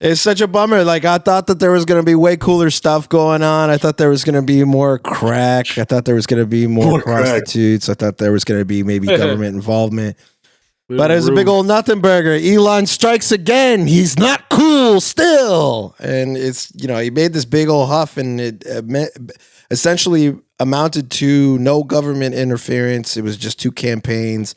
It's such a bummer. Like I thought that there was gonna be way cooler stuff going on. I thought there was gonna be more crack. I thought there was gonna be more More crack. prostitutes. I thought there was gonna be maybe government involvement. But it was a big old nothing burger. Elon strikes again. He's not cool still. And it's, he made this big old huff and it essentially amounted to no government interference. It was just two campaigns.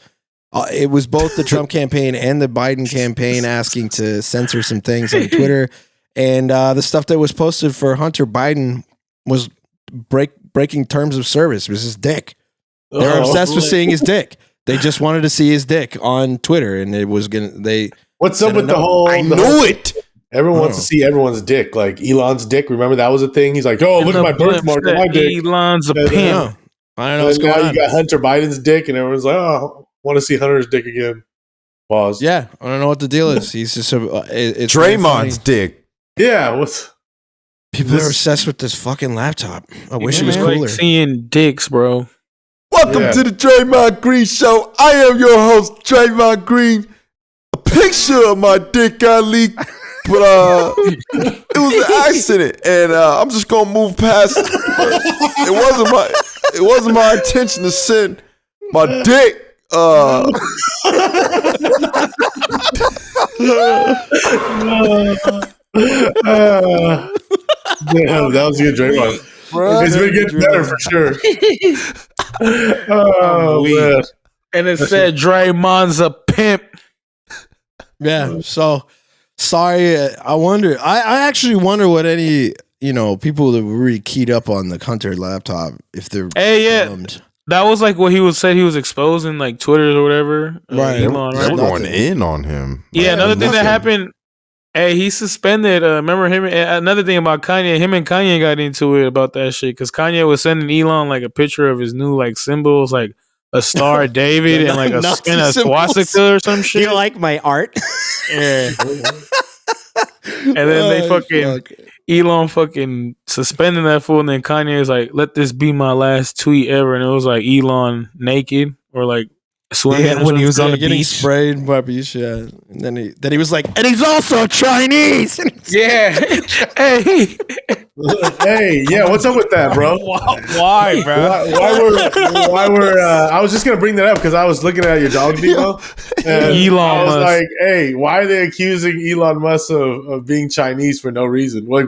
It was both the Trump campaign and the Biden campaign asking to censor some things on Twitter. And the stuff that was posted for Hunter Biden was breaking terms of service. It was his dick. They're obsessed with seeing his dick. They just wanted to see his dick on Twitter, and it was What's up Said with no. the whole? I the knew whole- it. Everyone wants to see everyone's dick, like Elon's dick. Remember that was a thing. He's like, "Oh, look at my birthmark on my dick." Elon's a Yeah, pimp. I don't know what's And now going you on. got Hunter Biden's dick, and everyone's like, "Oh, want to see Hunter's dick again." Pause. Yeah, I don't know what the deal is. He's just it's very Draymond's funny. dick. Yeah. What's People are obsessed with this fucking laptop. I wish it was It's cooler. like seeing dicks, bro. Welcome Yeah. to the Draymond Green Show. I am your host, Draymond Green. A picture of my dick got leaked, but it was an accident, and I'm just gonna move past it. It wasn't my intention to send my dick. Damn, that was a good Draymond. It's been getting better for sure. Oh man. And it said Draymond's a pimp. Yeah. So sorry. I wonder. I actually wonder what any people that were really keyed up on the Hunter laptop if they're Hey, yeah. bummed. That was like what he was said he was exposing, like Twitter or whatever. Right. Elon, They right? were going Nothing. in on him. Yeah, another thing that Nothing. happened. Hey, he suspended. Remember him? Another thing about Kanye, him and Kanye got into it about that shit because Kanye was sending Elon like a picture of his new like symbols, like a star, David, and like Nazi and a symbols. swastika or some shit. like my art? Yeah. And then they fucking Elon fucking suspended that fool, and then Kanye is like, "Let this be my last tweet ever," and it was like Elon naked or like swimming. Yeah, when he was on the getting beach. sprayed by beach, yeah. And then he was like, and he's also Chinese. Yeah. Hey. Hey, yeah, what's up with that, bro? Why, bro? Why were I was just gonna bring that up because I was looking at your dog video and Elon I was Musk. like, hey, why are they accusing Elon Musk of being Chinese for no reason? Like,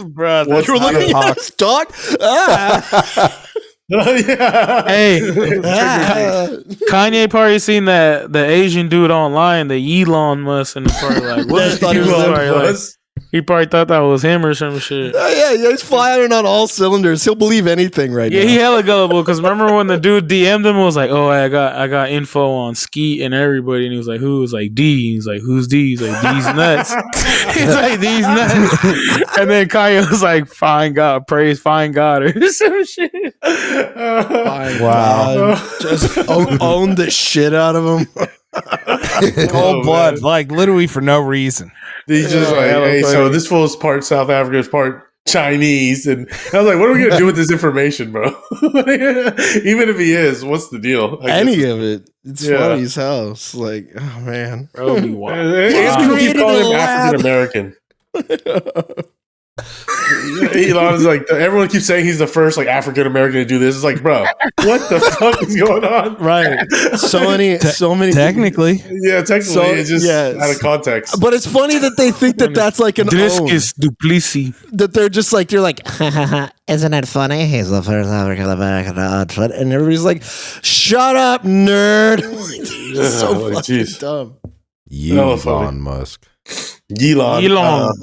Bro, what's You were looking at his dog? Ah. yeah. Hey, Kanye probably seen that the Asian dude online, the Elon Musk, and probably like, what Thought he was Elon probably like, Musk? he probably thought that was him or some shit. Yeah, he's firing on all cylinders. He'll believe anything right Yeah, now. he hella gullible. Because remember when the dude DM'd him and was like, "Oh, I got info on Skeet and everybody," and he was like, "Who?" Was like D. He's like, "Who's D?" He's like, "D's nuts." He's like, "These nuts." And then Kanye was like, "Fine God, praise fine God," or some shit. Wow. Just own the shit out of him. Cold blood, like literally for no reason. He's just like, hella hey, so funny. this fool's part South African, is part Chinese, and I was like, what are we gonna do with this information, bro? Even if he is, what's the deal? I Any guess- of it. It's Yeah. funny as hell. It's like, oh man. Bro, be wild. And people keep Created calling a him lab. African American. Elon is like, everyone keeps saying he's the first like African American to do this. It's like, bro, what the fuck is going on? Right. So many. Technically, Yeah, technically, So, it's just yes. out of context. But it's funny that they think that that's like an own. Driscus Duplessis. That they're just like, you're like, isn't it funny? He's the first African American on Twitter. And everybody's like, shut up, nerd. It's so Like, fucking jeez. dumb. Hella funny. Elon Musk. Elon. Elon.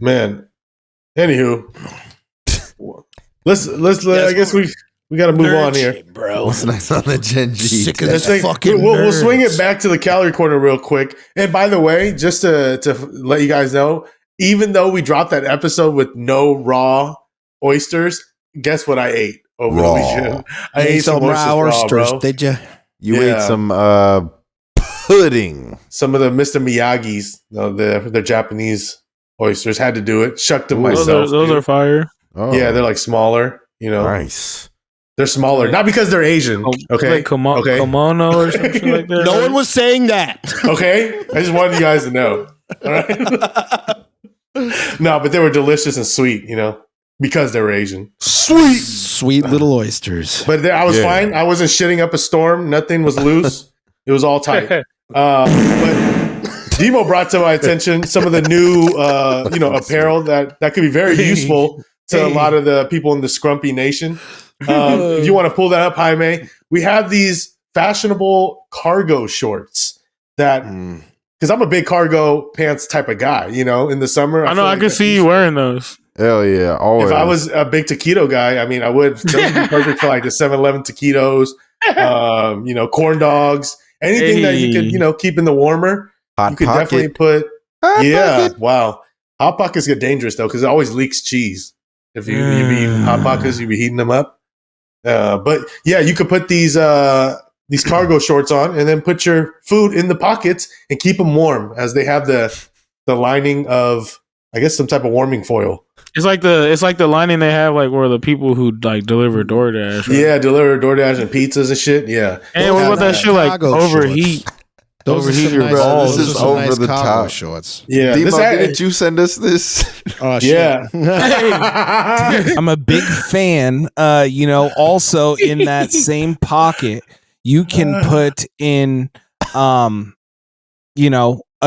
Man. Anywho, let's. I guess we got to move on here. Bro. What's next on the Gen G? Sick of Let's this fucking we'll swing nerds. it back to the calorie corner real quick. And by the way, just to let you guys know, even though we dropped that episode with no raw oysters, guess what I ate over Raw. the weekend? I You ate some oysters, bro. Did you? You Yeah. ate some pudding. Some of the Mr. Miyagi's, no, they're Japanese oysters. Had to do it. Shucked them Ooh. myself. Those are fire. Oh, Yeah, they're like smaller. You know, nice. they're smaller. Not because they're Asian. Okay, Like okay, kimono or something like that. No one was saying that. okay. I just wanted you guys to know. All right. No, but they were delicious and sweet. You know, because they were Asian. Sweet little oysters. But I was Yeah. fine. I wasn't shitting up a storm. Nothing was loose. It was all tight. But Demo brought to my attention some of the new, apparel that could be very useful to a lot of the people in the Scrumpy Nation. If you want to pull that up, Jaime, we have these fashionable cargo shorts that, because I'm a big cargo pants type of guy, you know, in the summer. I know. feel I like could that's see you wearing those. Hell yeah. Always. If I was a big taquito guy, I mean, I would. Those would be perfect for like the 7-Eleven taquitos, corn dogs, anything that you could, keep in the warmer. Hot You could Pocket. definitely put. Hot Yeah, Pocket. wow. Hot Pockets get dangerous though because it always leaks cheese. If you be eating Hot Pockets, you be heating them up. But yeah, you could put these cargo shorts on and then put your food in the pockets and keep them warm as they have the lining of, I guess, some type of warming foil. It's like the lining they have like where the people who like deliver DoorDash. Right? Yeah, deliver DoorDash and pizzas and shit. Yeah. And what about that shit like Cargo overheat? shorts. Those are Overheat some your nice, balls. This is those are some over nice the cargo top. shorts. Yeah. Demo, didn't you send us this? Oh, shit. Yeah. I'm a big fan. Also in that same pocket, you can put in, a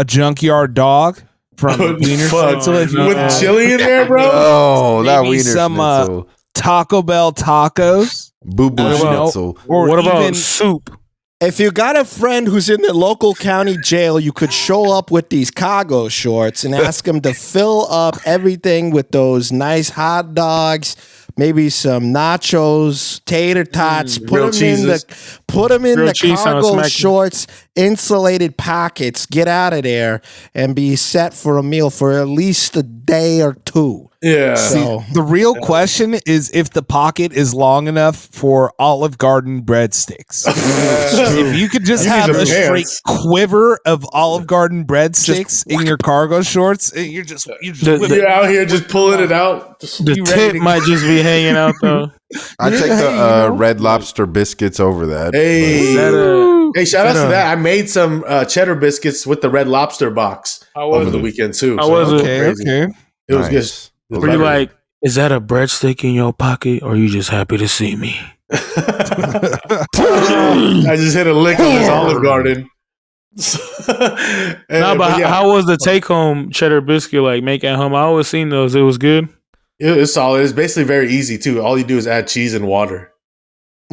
junkyard dog from Oh, Wiener fuck. Schnitzel. If you With want. chili in there, bro? Oh, that Maybe wiener some, schnitzel. Taco Bell tacos, Boo boo What about- schnitzel. or What about even soup? If you got a friend who's in the local county jail, you could show up with these cargo shorts and ask them to fill up everything with those nice hot dogs, maybe some nachos, tater tots. grilled cheeses. Put them in Grilled the cheese sounds cargo smacking. shorts, insulated pockets. Get out of there and be set for a meal for at least a day or two. Yeah. So The real question is if the pocket is long enough for Olive Garden breadsticks. If you could just You need have some a straight pants. quiver of Olive Garden breadsticks in your cargo shorts, and you're just whip it. You're out here just pulling it out. Just- The You ready tip to- might just be hanging out though. I take the Red Lobster biscuits over that. Hey, Is that a- hey! Shout out that to a- that. I made some cheddar biscuits with the Red Lobster box How was over the it? weekend too. How So was that it? Okay, crazy. okay. It was Nice. good. It was Were you buttery. like, is that a breadstick in your pocket, or are you just happy to see me? I just hit a lick on this Olive Garden. No, but how was the take home cheddar biscuit like make at home? I always seen those. It was good. it was solid. It's basically very easy too. All you do is add cheese and water.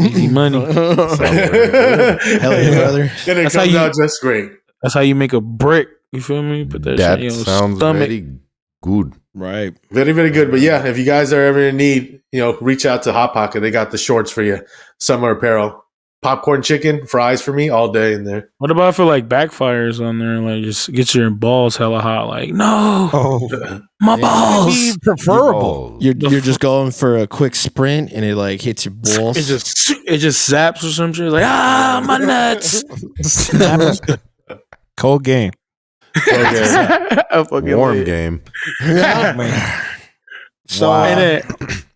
Easy money. Hell yeah, brother. And it That's how comes you- out just great. That's how you make a brick. You feel me? Put that, That shit in your sounds stomach. very good. Right. Very, very good. But yeah, if you guys are ever in need, reach out to Hot Pocket. They got the shorts for you. Summer apparel. Popcorn chicken, fries for me all day in there. What about for like backfires on there? Like just get your balls hella hot. Like no, Oh, my balls. preferable. You're just going for a quick sprint and it like hits your balls. It just zaps or some shit. Like my nuts. Cold game. I fucking Warm lit. game. So, Wow. And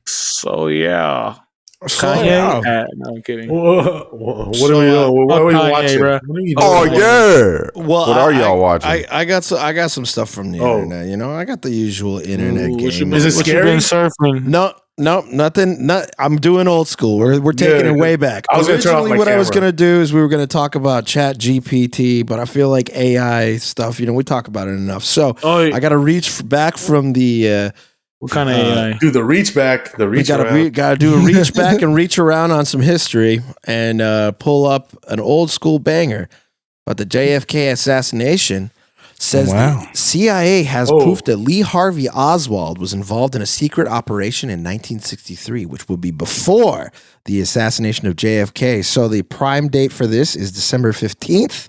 so yeah. Kanye? yeah. No, I'm kidding. What are we doing? What are we Kanye, watching? bro. What are you doing? Oh yeah. Well, What are y'all watching? I got some stuff from the Oh. internet. I got the usual internet Ooh, what you game. been- Is it what you scary? been surfing? No, nothing. I'm doing old school. We're taking Yeah, it way back. I was gonna turn off Originally, my what I was camera. gonna do is we were gonna talk about Chat GPT, but I feel like AI stuff. We talk about it enough. So Oh, I got to reach back from the. what kind of AI? Do the reach back, the We reach got around. to do a reach back and reach around on some history and pull up an old school banger. But the JFK assassination says Wow. the CIA has Oh. proof that Lee Harvey Oswald was involved in a secret operation in 1963, which would be before the assassination of JFK. So the prime date for this is December 15th,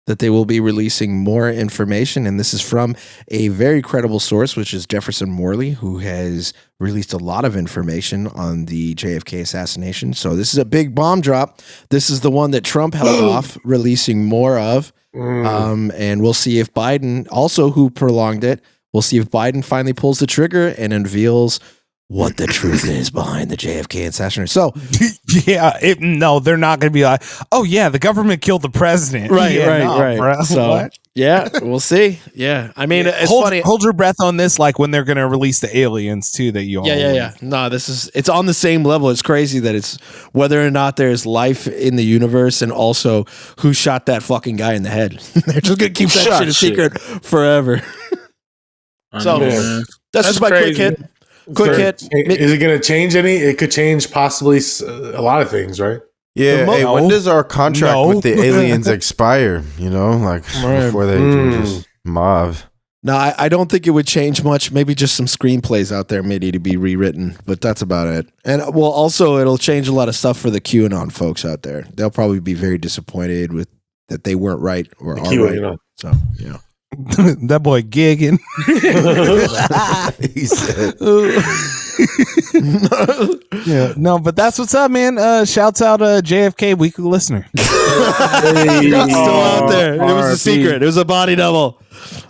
that they will be releasing more information. And this is from a very credible source, which is Jefferson Morley, who has released a lot of information on the JFK assassination. So this is a big bomb drop. This is the one that Trump held off releasing more of. And we'll see if Biden, also who prolonged it, we'll see if Biden finally pulls the trigger and unveils what the truth is behind the JFK assassination. So, No, they're not going to be like, oh yeah, the government killed the president. Yeah, nah, bruh. So, What? yeah, we'll see. Yeah. I mean, it's hold, funny. hold your breath on this, like when they're going to release the aliens too. That you all Yeah. No, it's on the same level. It's crazy that it's whether or not there's life in the universe and also who shot that fucking guy in the head. They're just going to keep that Shot shit a shit. secret forever. I So, know, man. That's just my crazy. quick hit. Quick hit. Is it going to change any? It could change possibly a lot of things, right? Yeah. Hey, when No. does our contract No. with the aliens expire? Before they just mob. No, I don't think it would change much. Maybe just some screenplays out there may need to be rewritten, but that's about it. And well, also it'll change a lot of stuff for the QAnon folks out there. They'll probably be very disappointed with that they weren't right or are right. So that boy gigging. He said, Yeah, no, but that's what's up, man. Shouts out JFK weekly listener. It's still out there. It was a RIP. secret. It was a body double.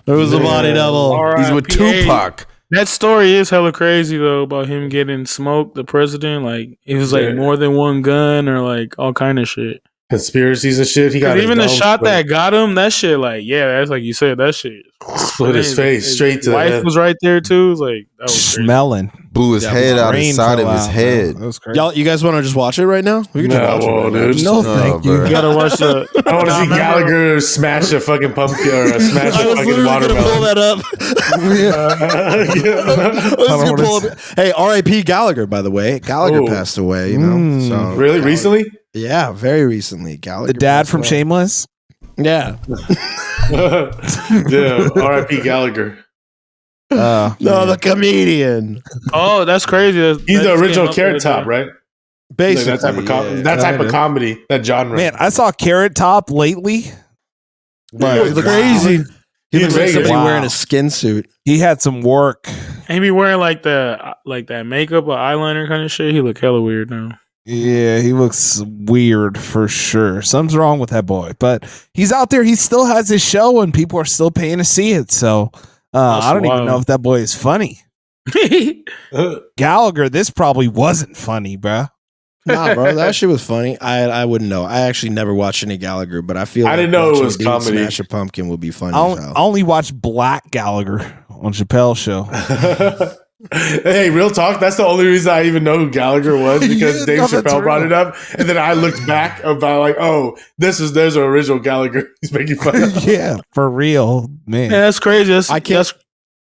It was a body double. he's with RIP. Tupac. That story is hella crazy though about him getting smoked, the president. Like it was like Yeah. more than one gun or like all kind of shit. Conspiracies and shit. He got 'Cause his even the dome shot split. that got him, that shit like that's like you said, that shit Split his face straight to the wife head. was right there too. It was like that was crazy. Smelling. Blew his head out Brain inside of fell his out, head. bro. That was crazy. Y'all, you guys want to just watch it right now? We can just No, watch it right now. dude. No, No, thank bro. you. You gotta watch the. I want to see Gallagher smash a fucking pumpkin or smash I a was fucking literally gonna pull watermelon. that up. I was gonna pull up. Hey, R.I.P. Gallagher, by the way. Gallagher Oh. passed away. So Really? Gallagher- Recently? Yeah, very recently. Gallagher. The dad passed from away. Shameless. Yeah. Yeah. R.I.P. Gallagher. No, the comedian. Oh, that's crazy. He's That the just original came up Carrot the other Top, day. right? Basically, Like that type of yeah. that type of Kinda. comedy, that genre. Man, I saw Carrot Top lately. Yeah, He looks crazy. He looks like Vegas. somebody Wow. wearing a skin suit. He had some work. And he be wearing like that makeup or eyeliner kind of shit. He look hella weird now. Yeah, he looks weird for sure. Something's wrong with that boy, but he's out there. He still has his show, and people are still paying to see it. So I don't even wild. know if that boy is funny. Gallagher, this probably wasn't funny, bruh. Nah, bro, that shit was funny. I wouldn't know. I actually never watched any Gallagher, but I feel I didn't know it watching was dude comedy. Smash a pumpkin would be funny. I as hell. only watched Black Gallagher on Chappelle's show. Hey, real talk. That's the only reason I even know who Gallagher was because Yeah, Dave no, that's Chappelle brought real. it up, and then I looked back about like, oh, there's an original Gallagher. He's making fun of. Yeah, for real, man. Yeah, that's crazy. I can't-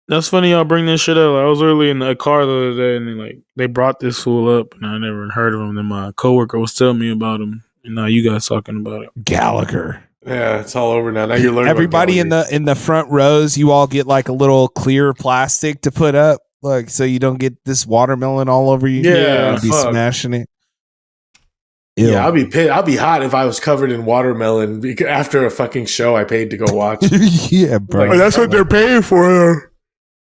That's funny. Y'all bring this shit up. I was early in a car the other day, and they brought this fool up, and I never heard of him. Then my coworker was telling me about him, and now you guys talking about it. Gallagher. Yeah, it's all over now. Now you're learning. Everybody in the front rows, you all get like a little clear plastic to put up, like so you don't get this watermelon all over you. Yeah, You'd be fuck. smashing it. Ew. Yeah, I'll be pissed. I'll be hot if I was covered in watermelon after a fucking show I paid to go watch. Yeah, bro. Like, that's what they're paying for.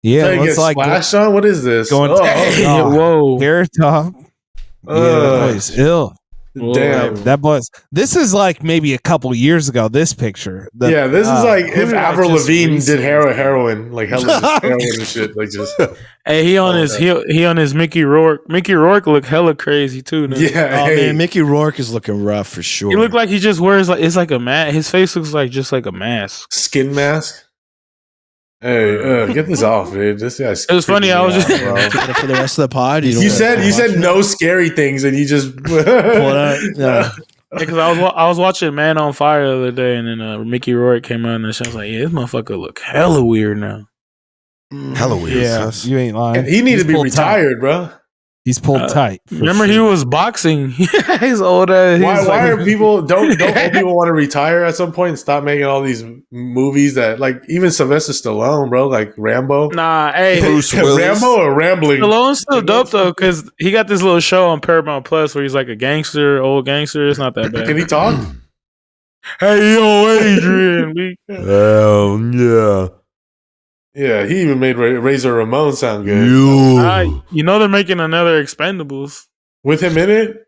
Yeah, So you it's get like splashed on. What is this? going. Oh, Whoa. Carrot Top. Yeah, that boy's ill. damn. That was. This is like maybe a couple years ago. This picture. Yeah, this is like if like Avril just Lavigne recent. did heroin, like hella just heroin and shit, like just Hey, he on his Mickey Rourke. Mickey Rourke look hella crazy too. Now. yeah. Oh hey, man, Mickey Rourke is looking rough for sure. He look like he just wears it's like a mask. His face looks like just like a mask. skin mask. Hey, get this off, dude. This guy's. It was funny, I was just- bro. for the rest of the pod. You, don't You wanna said watch no scary things, and you just it? Pull it up. Yeah. Because I was watching Man on Fire the other day, and then Mickey Rourke came out, and I was like, yeah, this motherfucker look hella weird now. Hella weird. Yeah, sus. you ain't lying. He needs He's to be pulled tight. retired, bro. He's pulled tight. for Remember, he sure. was boxing. He's old ass. Why are people don't old people want to retire at some point and stop making all these movies that like even Sylvester Stallone, bro, like Rambo, Nah, hey, Bruce Willis. Rambo or Rambling? Stallone's still dope though, because he got this little show on Paramount Plus where he's like a gangster, old gangster. It's not that bad. Can he talk? Hey, yo, Adrian. Oh yeah. Yeah, he even made Razor Ramon sound good You know they're making another Expendables. with him in it.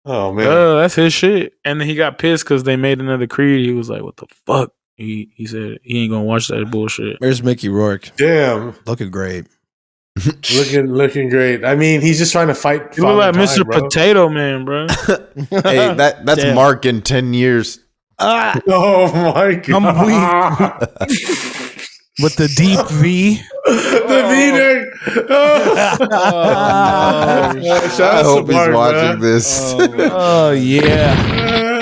Oh man, That's his shit. And then he got pissed because they made another Creed. He was like, "What the fuck?" He said he ain't gonna watch that bullshit. Where's Mickey Rourke? damn, Looking great. looking great. I mean, he's just trying to fight. He look like Father Mr. Time, bro. Potato Man, bro. Hey, that's Damn. Mark in 10 years. Oh my god, with the deep V. the V-neck. Shout I out to hope he's Mark, watching bro. this. Oh yeah.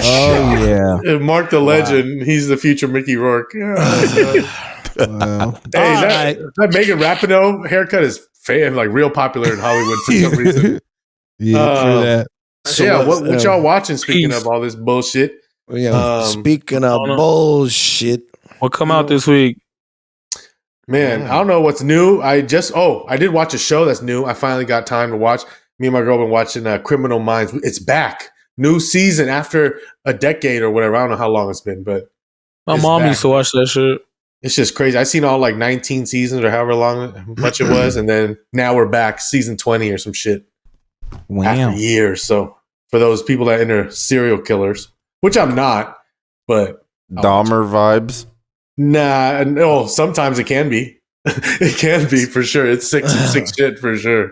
Oh yeah. Mark the legend. He's the future Mickey Rourke. Well, Hey, that Megan Rapinoe haircut is like real popular in Hollywood for some reason. yeah, true that. So yeah, what's- what y'all watching? Speaking Peace. of all this bullshit, Speaking of I don't know. bullshit, What come out this week? man, I don't know what's new. I did watch a show that's new. I finally got time to watch. Me and my girl been watching Criminal Minds. It's back, new season after a decade or whatever. I don't know how long it's been, but My It's mom back. used to watch that shit. it's just crazy. I've seen all like 19 seasons or however long much it was, and then now we're back, season 20 or some shit. Wow. After years. So for those people that enter serial killers, which I'm not, but Dahmer vibes. nah, no, sometimes it can be. It can be for sure. It's sick shit for sure.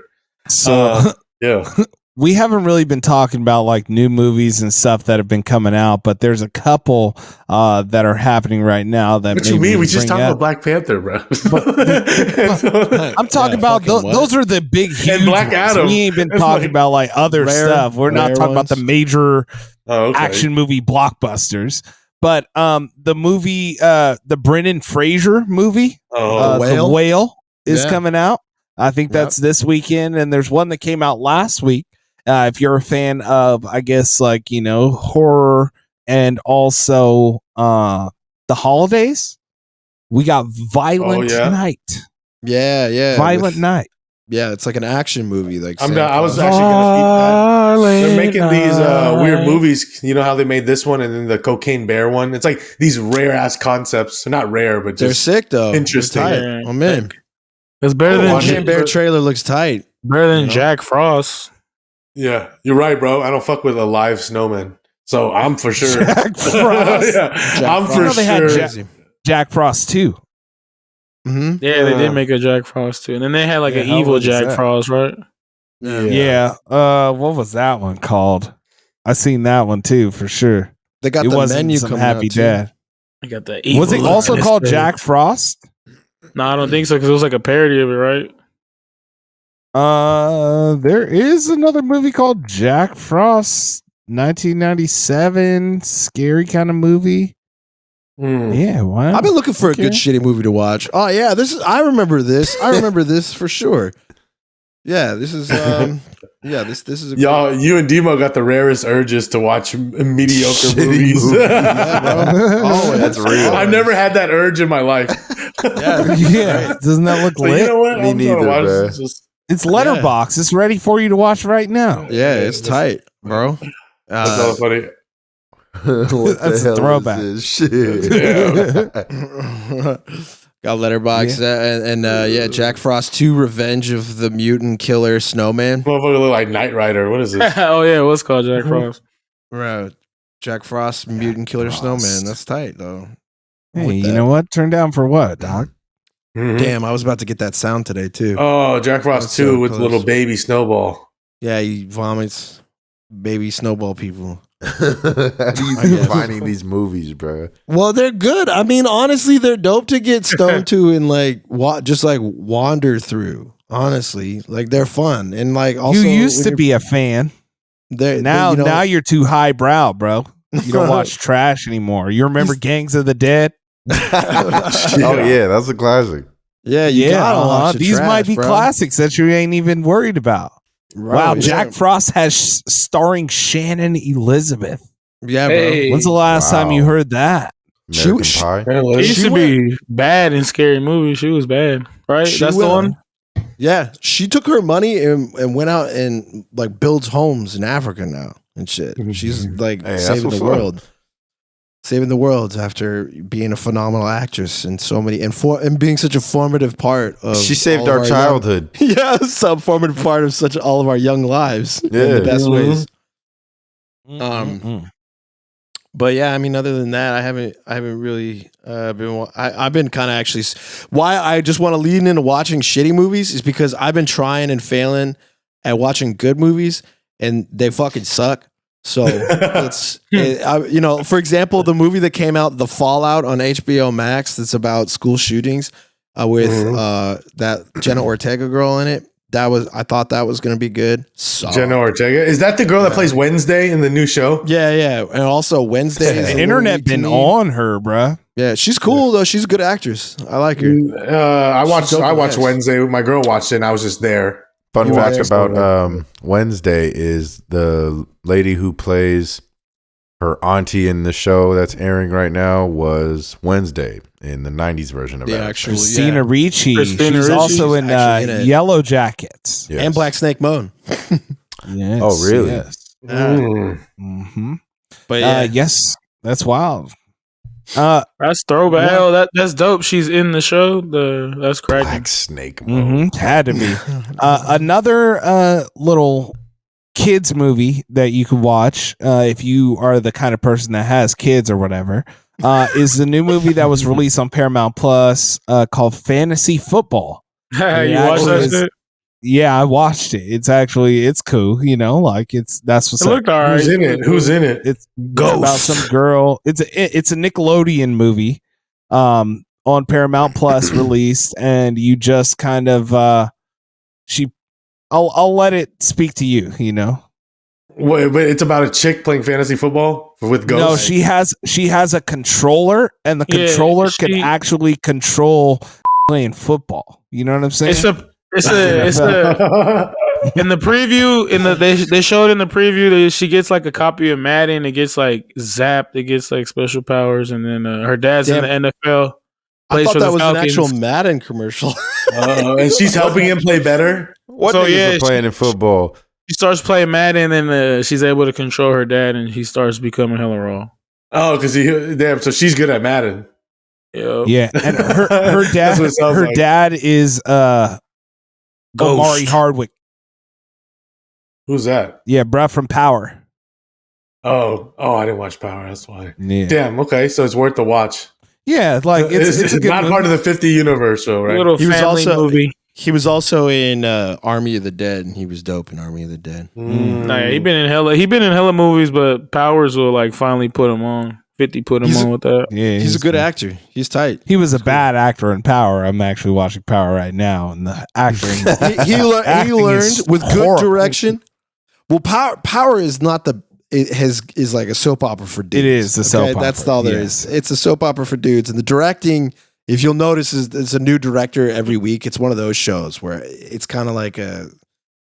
So Yeah. we haven't really been talking about like new movies and stuff that have been coming out, but there's a couple that are happening right now that What you maybe mean? We can just bring talked up. about Black Panther, bro. I'm talking about fucking what? those are the big huge Black ones. Adam. We ain't been It's talking like about like other rare- stuff. We're not rare talking about the ones. major Oh, okay. action movie blockbusters. But the movie, the Brendan Fraser movie, Oh, The Whale is Yeah. coming out. I think that's this weekend, and there's one that came out last week. If you're a fan of, I guess, like horror and also the holidays, we got Violent Oh, yeah. Night. Yeah. Violent Night. Yeah, it's like an action movie. Like I was actually gonna feed that. They're making these weird movies. You know how they made this one and then the Cocaine Bear one? It's like these rare ass concepts. They're not rare, but they're just sick though. interesting. They're tight. I'm in. It's better than Cocaine Bear trailer looks tight. Better than Jack Frost. Yeah, you're right, bro. I don't fuck with a live snowman. So I'm for sure. Jack Frost. I'm Frost. for They had sure. Jack Frost too. Mm-hmm. Yeah, they did make a Jack Frost too. And then they had like Yeah, an how evil old is Jack that? Frost, right? Yeah. What was that one called? I seen that one too for sure. They got It the wasn't menu some coming Happy out too. Dad. I got the evil. Was it also called Jack Frost? No, I don't think so because it was like a parody of it, right? There is another movie called Jack Frost, 1997, scary kind of movie. Yeah, wow. I've been looking for Okay. a good shitty movie to watch. Oh yeah, I remember this. I remember this for sure. Yeah, this is this is a Y'all, you and Demo got the rarest urges to watch mediocre Shitty movies. movies. Oh, That's real. I've never had that urge in my life. Yeah, doesn't that look But you lit? know what? Me I'm gonna neither, watch bruh. this. Just- It's Letterbox. It's ready for you to watch right now. Yeah, it's tight, bro. That's all funny. What That's the a hell throwback. is this shit? Got Letterbox and Jack Frost 2: Revenge of the Mutant Killer Snowman. Motherfucker look like Knight Rider. What is this? Oh yeah, what's called Jack Frost? Right. Jack Frost Mutant Killer Frost. Snowman. That's tight though. Hey, you know what? Turn down for what, Doc? Mhm. Damn, I was about to get that sound today too. Oh, Jack Frost That's 2 so with close. little baby Snowball. Yeah, he vomits baby snowball people. How do you keep finding these movies, bro? Well, they're good. I mean, honestly, they're dope to get stoned to and like just like wander through. Honestly, like they're fun and like also You used when to you're- be a fan. now Now you're too highbrow, bro. You don't watch trash anymore. You remember Gangs of the Dead? Oh yeah, that's a classic. yeah you gotta watch the These trash, might be bro. classics that you ain't even worried about. Bro, Wow, yeah. Jack Frost has starring Shannon Elizabeth. Yeah, bro. Hey. When's the last time you Wow. heard that? American She- Pie. She used to be bad in scary movies. She was bad, right? She That's will. the one. Yeah, she took her money and went out and like builds homes in Africa now and shit. She's like Hey, that's saving the what's up. world. Saving the world after being a phenomenal actress in so many and being such a formative part of She saved all of our young- childhood. yeah, some formative part of such all of our young lives in Yeah. the best ways. Mm-mm. But yeah, I mean, other than that, I haven't really been. I've been kind of actually. Why I just want to lean into watching shitty movies is because I've been trying and failing at watching good movies, and they fucking suck. So for example, the movie that came out, The Fallout on HBO Max, that's about school shootings with that Jenna Ortega girl in it. I thought that was going to be good. So, Jenna Ortega. Is that the girl that plays Wednesday in the new show? yeah, and also Wednesday. is a The little internet weak to been me. on her, bruh. Yeah, she's cool though. She's a good actress. I like her. I watched dope in watched this. Wednesday. My girl watched it and I was just there. Fun You fact watched about Wednesday is the lady who plays her auntie in the show that's airing right now was Wednesday in the 90s version of The it. actual Christina Ricci. Christina She's Ricci. also in, Actually in it. Yellow Jackets. Yes. and Black Snake Moan. Yes, Oh, really? Yes. Mm-hmm. But Yes, that's wild. That's throwback. Oh, that's dope. She's in the show. That's cracking. Black Snake Mode. Had to be. Another little kids movie that you could watch if you are the kind of person that has kids or whatever is the new movie that was released on Paramount Plus called Fantasy Football. You Yeah, watch that it's- shit? Yeah, I watched it. It's cool, you know, like that's what's It up. looked alright. Who's in it? Who's in it? It's about some girl. It's a Nickelodeon movie on Paramount Plus released, and you just kind of I'll let it speak to you, you know. Wait, but it's about a chick playing fantasy football with No, ghosts. she has a controller, and the Yeah, controller can she- actually control playing football. You know what I'm saying? It's a in the preview they showed in the preview that she gets like a copy of Madden. It gets like zapped. It gets like special powers, and then her dad's in the NFL. I Plays thought for that the was Falcons. an actual Madden commercial. And she's helping him play better. What So, niggas yeah, are playing in football? She starts playing Madden, and then she's able to control her dad, and he starts becoming hella raw. Oh, because damn. So she's good at Madden. Yep. Yeah, and her That's dad, what it sounds her like. dad is Omari Hardwick. Who's that? Yeah, bruh from Power. Oh, I didn't watch Power. That's why. Yeah, Damn. Okay, so it's worth the watch. yeah, like it's a good not movie. part of the 50 universe, though, right? Little He was family also- movie. He was also in Army of the Dead, and he was dope in Army of the Dead. Nah, yeah, he been in hella movies, but Powers will like finally put him on. 50 put him He's- on with that. Yeah, He's a good actor. He's tight. He was a bad actor in Power. I'm actually watching Power right now, and the acting. He Acting learned is with good horrible. direction. Well, Power is not the. Is like a soap opera for dudes. It is a soap That's opera, all there yes. is. It's a soap opera for dudes, and the directing, if you'll notice, is it's a new director every week. It's one of those shows where it's kind of like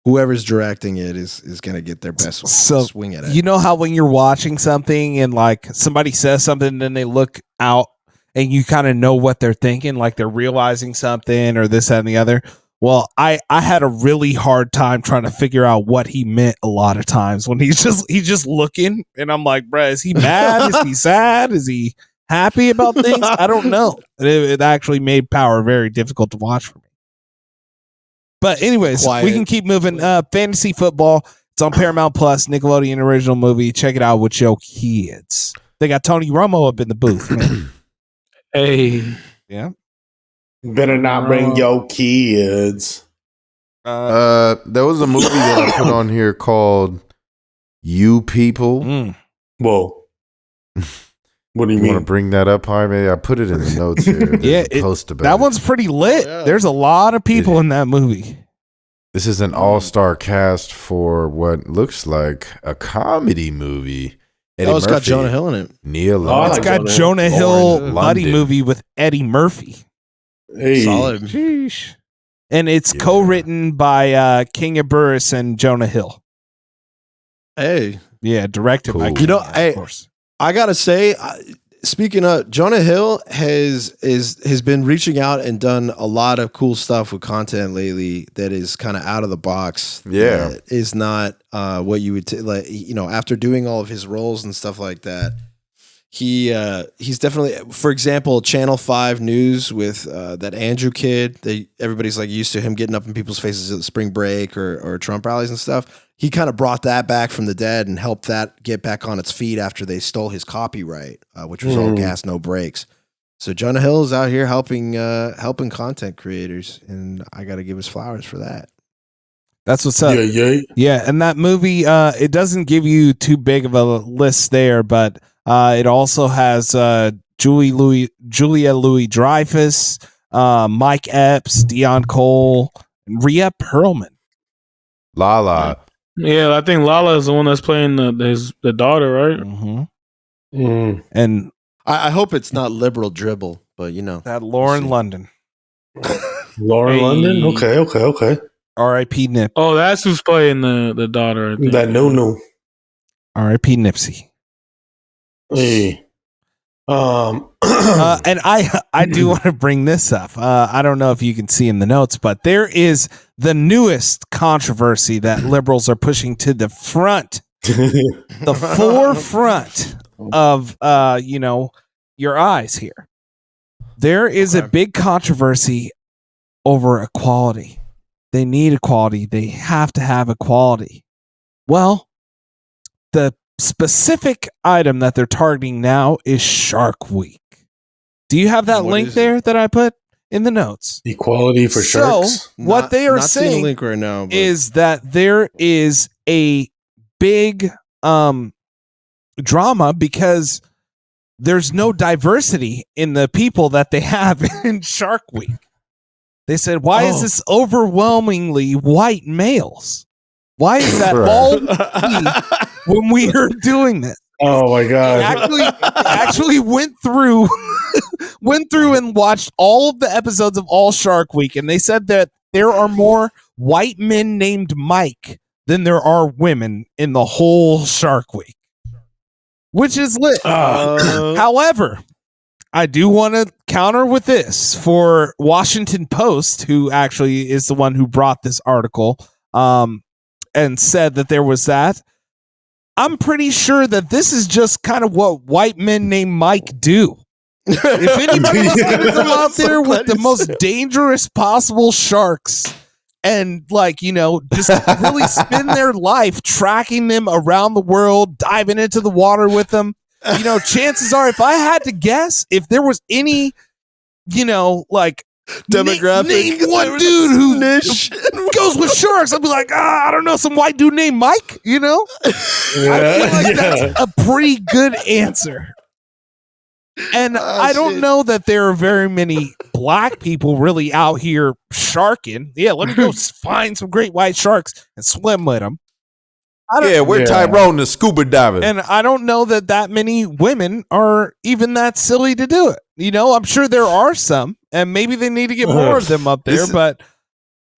whoever's directing it is going to get their best So, swing at it. You know how when you're watching something and like somebody says something, and then they look out and you kind of know what they're thinking, like they're realizing something or this, that, and the other. Well, I had a really hard time trying to figure out what he meant a lot of times when he's just looking, and I'm like, bruh, is he mad? Is he sad? Is he happy about things? I don't know. It actually made Power very difficult to watch for me. But anyways, Quiet. we can keep moving. Fantasy football. It's on Paramount Plus, Nickelodeon original movie. Check it out with your kids. They got Tony Romo up in the booth, man. Hey, Yeah. Better not bring your kids. There was a movie that I put on here called You People. Whoa. What do you You want to mean? bring that up, Jaime? I put it in the notes here. Yeah, There's a post about that it. one's pretty lit. Oh, yeah. There's a lot of people in that movie. This is an all-star cast for what looks like a comedy movie. Eddie It's got Murphy, Jonah Hill in it. Neil. Oh, I It's like got Jonah Hill Lauren buddy London. movie with Eddie Murphy. Hey. Solid. Sheesh. And it's Yeah. co-written by Kenya Burris and Jonah Hill. Hey, Yeah, directed by Cool. Kenya, You know, of hey, course. I gotta say, speaking of Jonah Hill, has been reaching out and done a lot of cool stuff with content lately that is kind of out of the box. Yeah. that is not what you would like. You know, after doing all of his roles and stuff like that, he's definitely, for example, Channel 5 News with that Andrew kid. Everybody's like used to him getting up in people's faces at spring break or Trump rallies and stuff. He kind of brought that back from the dead and helped that get back on its feet after they stole his copyright, which was all gas, no breaks. So Jonah Hill is out here helping content creators, and I got to give his flowers for that. That's what's up. Yeah. Yeah, and that movie, it doesn't give you too big of a list there, but it also has Julia Louis Dreyfus, Mike Epps, Dion Cole, and Rhea Perlman. Lala. yeah, I think Lala is the one that's playing the daughter, right? Mm-hmm. And I hope it's not liberal dribble, but you know. that Lauren see. London, Lauren Hey. London? Okay. R.I.P. Nip, Oh, that's who's playing the daughter. I think. That no. R.I.P. Nipsey. Hey. And I do want to bring this up. I don't know if you can see in the notes, but there is the newest controversy that liberals are pushing to the front, the forefront of your eyes here. There is a big controversy over equality. They need equality. They have to have equality. Well, the specific item that they're targeting now is Shark Week. Do you have that What link is there that I put in the notes? Equality for sharks. So what they are not seeing a saying link right now, but is that there is a big drama because there's no diversity in the people that they have in Shark Week. They said, why is this overwhelmingly white males? Why is that Right. all we when we are doing this? Oh my god. Actually went through and watched all of the episodes of All Shark Week, and they said that there are more white men named Mike than there are women in the whole Shark Week, which is lit. However, I do want to counter with this for Washington Post, who actually is the one who brought this article, and said that there was that. I'm pretty sure that this is just kind of what white men named Mike do. If anybody's going to go out there with the most dangerous possible sharks and just really spend their life tracking them around the world, diving into the water with them, chances are, if I had to guess, if there was any, demographic, name one dude who goes with sharks, I'd be like, I don't know, some white dude named Mike, I feel like that's a pretty good answer. And I don't know that there are very many black people really out here sharking. Yeah, let me go find some great white sharks and swim with them. We're Tyrone the scuba diving. And I don't know that many women are even that silly to do it. I'm sure there are some, and maybe they need to get more of them up there, but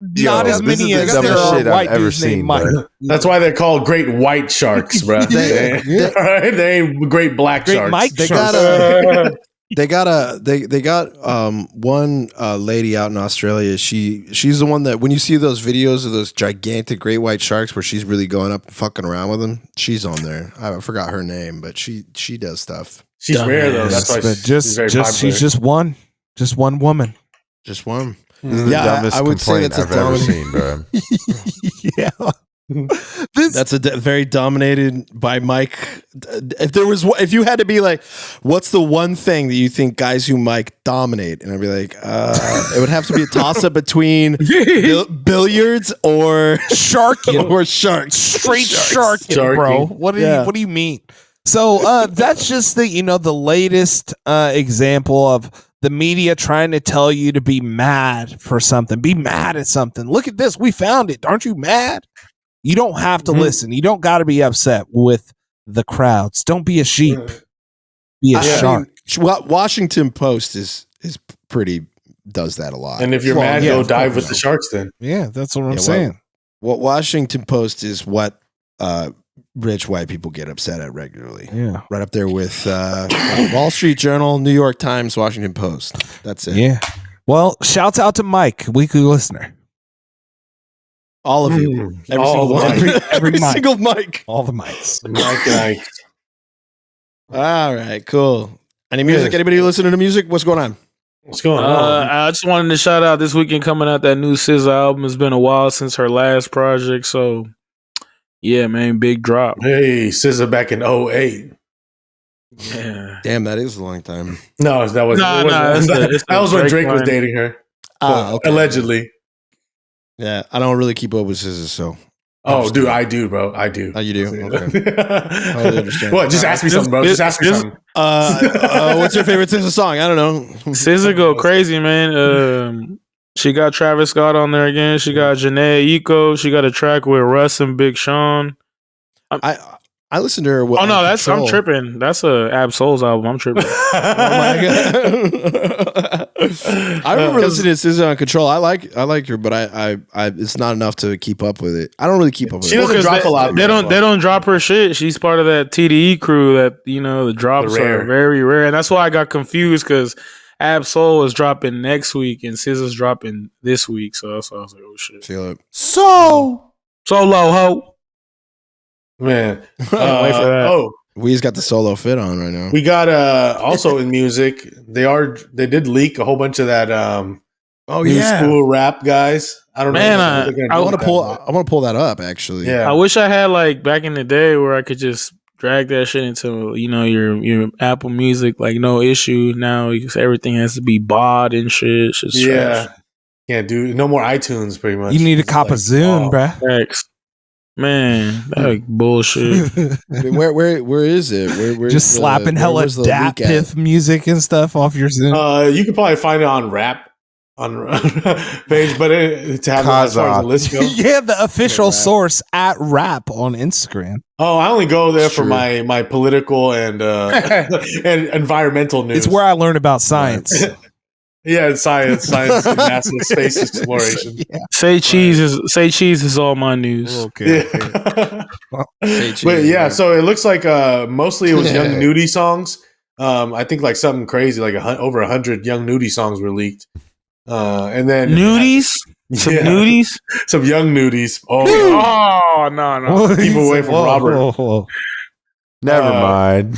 not as many as there are white dudes named Mike. That's why they're called great white sharks, bro. They ain't great black sharks. Mike They sharks. they got one lady out in Australia. She's the one that when you see those videos of those gigantic great white sharks where she's really going up and fucking around with them, she's on there. I forgot her name, but she does stuff. She's rare though. That's why she's very popular. She's just one woman. Just one. This is the dumbest I would say complaint that's I've ever seen, bro. Yeah. That's very dominated by Mike. If you had to be like, what's the one thing that you think guys who Mike dominate? And I'd be like, it would have to be a toss up between billiards or Sharking. or sharks. Straight sharking, bro. What do you mean? So that's just the latest example of the media trying to tell you to be mad for something. Be mad at something. Look at this. We found it. Aren't you mad? You don't have to listen. You don't got to be upset with the crowds. Don't be a sheep. Be a shark. Washington Post is pretty does that a lot. And if you're mad, go dive with the sharks then. Yeah, that's what I'm saying. What Washington Post is what rich white people get upset at regularly. Yeah. Right up there with Wall Street Journal, New York Times, Washington Post. That's it. Yeah. Well, shouts out to Mike, weekly listener. All of you. Every All single of one. Mike. Every Mike. single Mike. All the mics. Mike and Ike. All right, cool. Any music? Anybody listening to music? What's going on? What's going on? I just wanted to shout out this weekend coming out that new SZA album. It's been a while since her last project, so yeah, man, big drop. Hey, SZA back in 08. Yeah. Damn, that is a long time. No, that was that was when Drake was dating her. Okay. Allegedly. Yeah, I don't really keep up with SZA, so. Oh, dude, I do, bro. I do. Oh, you do? Okay. Totally understand. What? Just ask me something, bro. Just ask me something. What's your favorite SZA song? I don't know. SZA go crazy, man. She got Travis Scott on there again. She got Janae Eiko. She got a track with Russ and Big Sean. I listened to her. Oh no, I'm tripping. That's a Ab Soul's album. I'm tripping. Oh my God. I remember listening to SZA on Control. I like her, but I it's not enough to keep up with it. I don't really keep up with She it. doesn't drop a lot. They don't drop her shit. She's part of that TDE crew that the drops are very rare, and that's why I got confused because Ab Soul is dropping next week and SZA's dropping this week. So that's why I was like, oh shit. So Solo ho. Man. Wait for that. Oh, We's got the solo fit on right now. we got also in music, they did leak a whole bunch of that new school rap guys. I don't know. Man, I want to pull that up actually. Yeah. I wish I had like back in the day where I could just drag that shit into your Apple Music like no issue. Now everything has to be bought and shit. It's just trash. Can't do no more iTunes pretty much. You need to cop a Zune, bruh. Thanks. Man, that like bullshit. Where is it? Where's Just slapping hella Dat Piff music and stuff off your Zune. You can probably find it on Rap on page, but to have it as far as the list goes. Yeah, the official source at Rap on Instagram. Oh, I only go there for my political and and environmental news. It's where I learn about science. Yeah, it's science, NASA space exploration. Yeah. Say cheese is all my news. Okay. But yeah, so it looks like mostly it was Young Nudie songs. I think like something crazy, like over 100 Young Nudie songs were leaked. And then Nudies? Some nudies? some Young Nudies. Oh, yeah. Oh, no. Keep away from Robert. Never mind.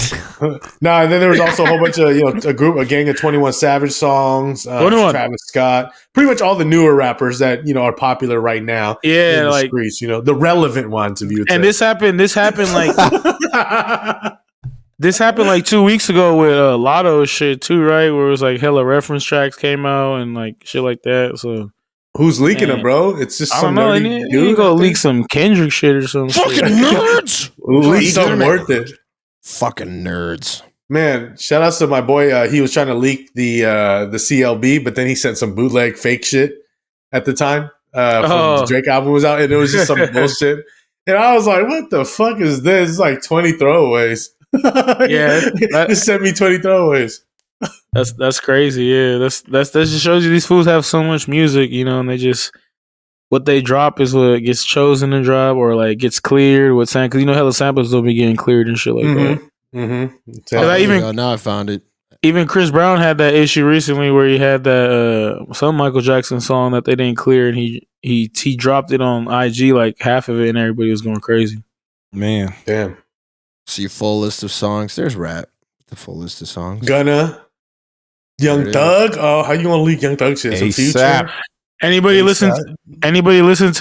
No, and then there was also a whole bunch of a gang of 21 Savage songs, 21. Travis Scott, pretty much all the newer rappers that are popular right now. Yeah, in the like streets, the relevant ones. If you would and say. this happened like this happened like 2 weeks ago with Lotto shit too, right? Where it was like hella reference tracks came out and like shit like that. So who's leaking them, bro? It's just I some don't know. nerdy You dude. go leak some Kendrick shit or something. Fucking nerds. Leak something worth it. Fucking nerds. Man, shout outs to my boy. He was trying to leak the CLB, but then he sent some bootleg fake shit at the time. From the Drake album was out, and it was just some bullshit. And I was like, "What the fuck is this?" It's like 20 throwaways. Yeah, just sent me 20 throwaways. That's crazy. Yeah, that just shows you these fools have so much music, and they just what they drop is what gets chosen to drop or like gets cleared. What's saying because hella samples will be getting cleared and shit like that. Mm-hmm. Now I found it. Even Chris Brown had that issue recently where he had that some Michael Jackson song that they didn't clear and he dropped it on IG like half of it and everybody was going crazy. Man, damn. See full list of songs. There's rap. The full list of songs. Gunna, Young Thug. Oh, how you gonna leak Young Thug shit? Some Future. Anybody listen to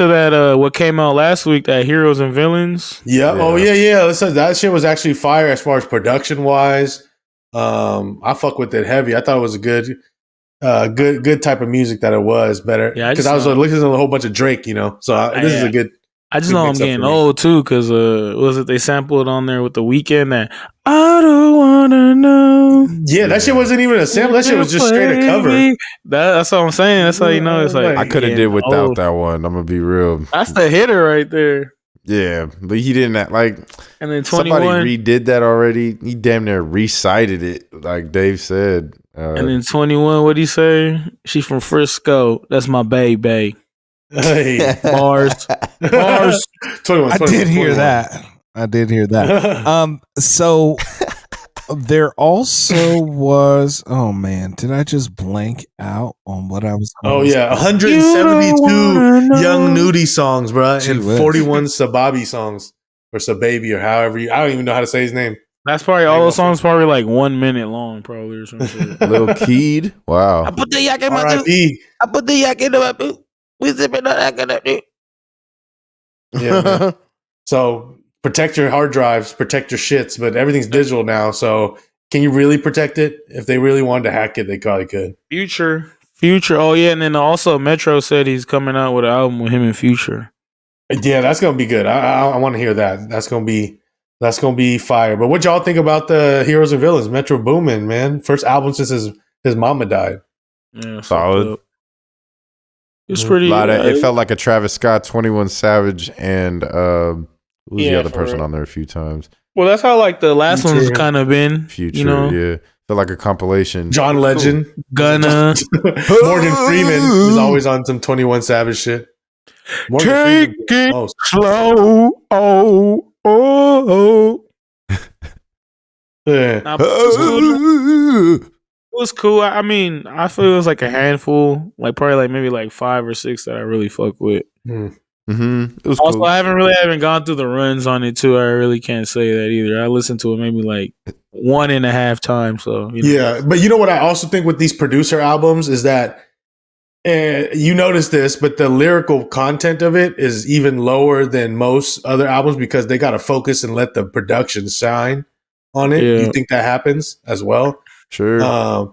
that what came out last week, that Heroes and Villains? Yeah. Oh yeah. Listen, that shit was actually fire as far as production wise. I fuck with it heavy. I thought it was a good type of music that it was better. Yeah, because I was listening to a whole bunch of Drake, So this is a good. I just know I'm getting old too, because was it they sampled on there with The Weeknd that I don't wanna know. Yeah, that shit wasn't even a sample. That shit was just straight a cover. That's what I'm saying. That's how you know it's like I could have did without that one. I'm gonna be real. That's the hitter right there. Yeah, but he didn't like. And then 21, somebody redid that already. He damn near recited it, like Dave said. And then 21, what'd he say? She from Frisco. That's my baby. Hey, bars. 21, I did hear that. So there also was. Oh man, did I just blank out on what I was? Oh yeah, 172 Young Nudie songs, bro, and 41 Sababi songs or Sababi or however I don't even know how to say his name. That's probably all those songs. Probably like 1 minute long, probably or something. Lil Keed, wow. I put the yak in my boot. R.I.P. I put the yak in my boot. We zipping on that. Yeah. Man. So protect your hard drives, protect your shits, but everything's digital now. So can you really protect it? If they really wanted to hack it, they probably could. Future. Oh yeah, and then also Metro said he's coming out with an album with him and Future. Yeah, that's gonna be good. I want to hear that. That's gonna be fire. But what y'all think about the Heroes and Villains? Metro booming, man. First album since his mama died. Yeah, solid. It's pretty. It felt like a Travis Scott, 21 Savage, and who was the other person on there a few times? Well, that's how like the last one's kind of been. Future, yeah. Felt like a compilation. John Legend, Gunna, Morgan Freeman is always on some 21 Savage shit. Take it slow. Oh. Yeah. It was cool. I mean, I feel it was like a handful, like probably like maybe like 5 or 6 that I really fuck with. Mm-hmm. It was also, cool. I haven't gone through the runs on it too. I really can't say that either. I listened to it maybe like 1.5 times. So yeah, but you know what I also think with these producer albums is that you notice this, but the lyrical content of it is even lower than most other albums because they got to focus and let the production shine on it. Yeah. You think that happens as well? Sure.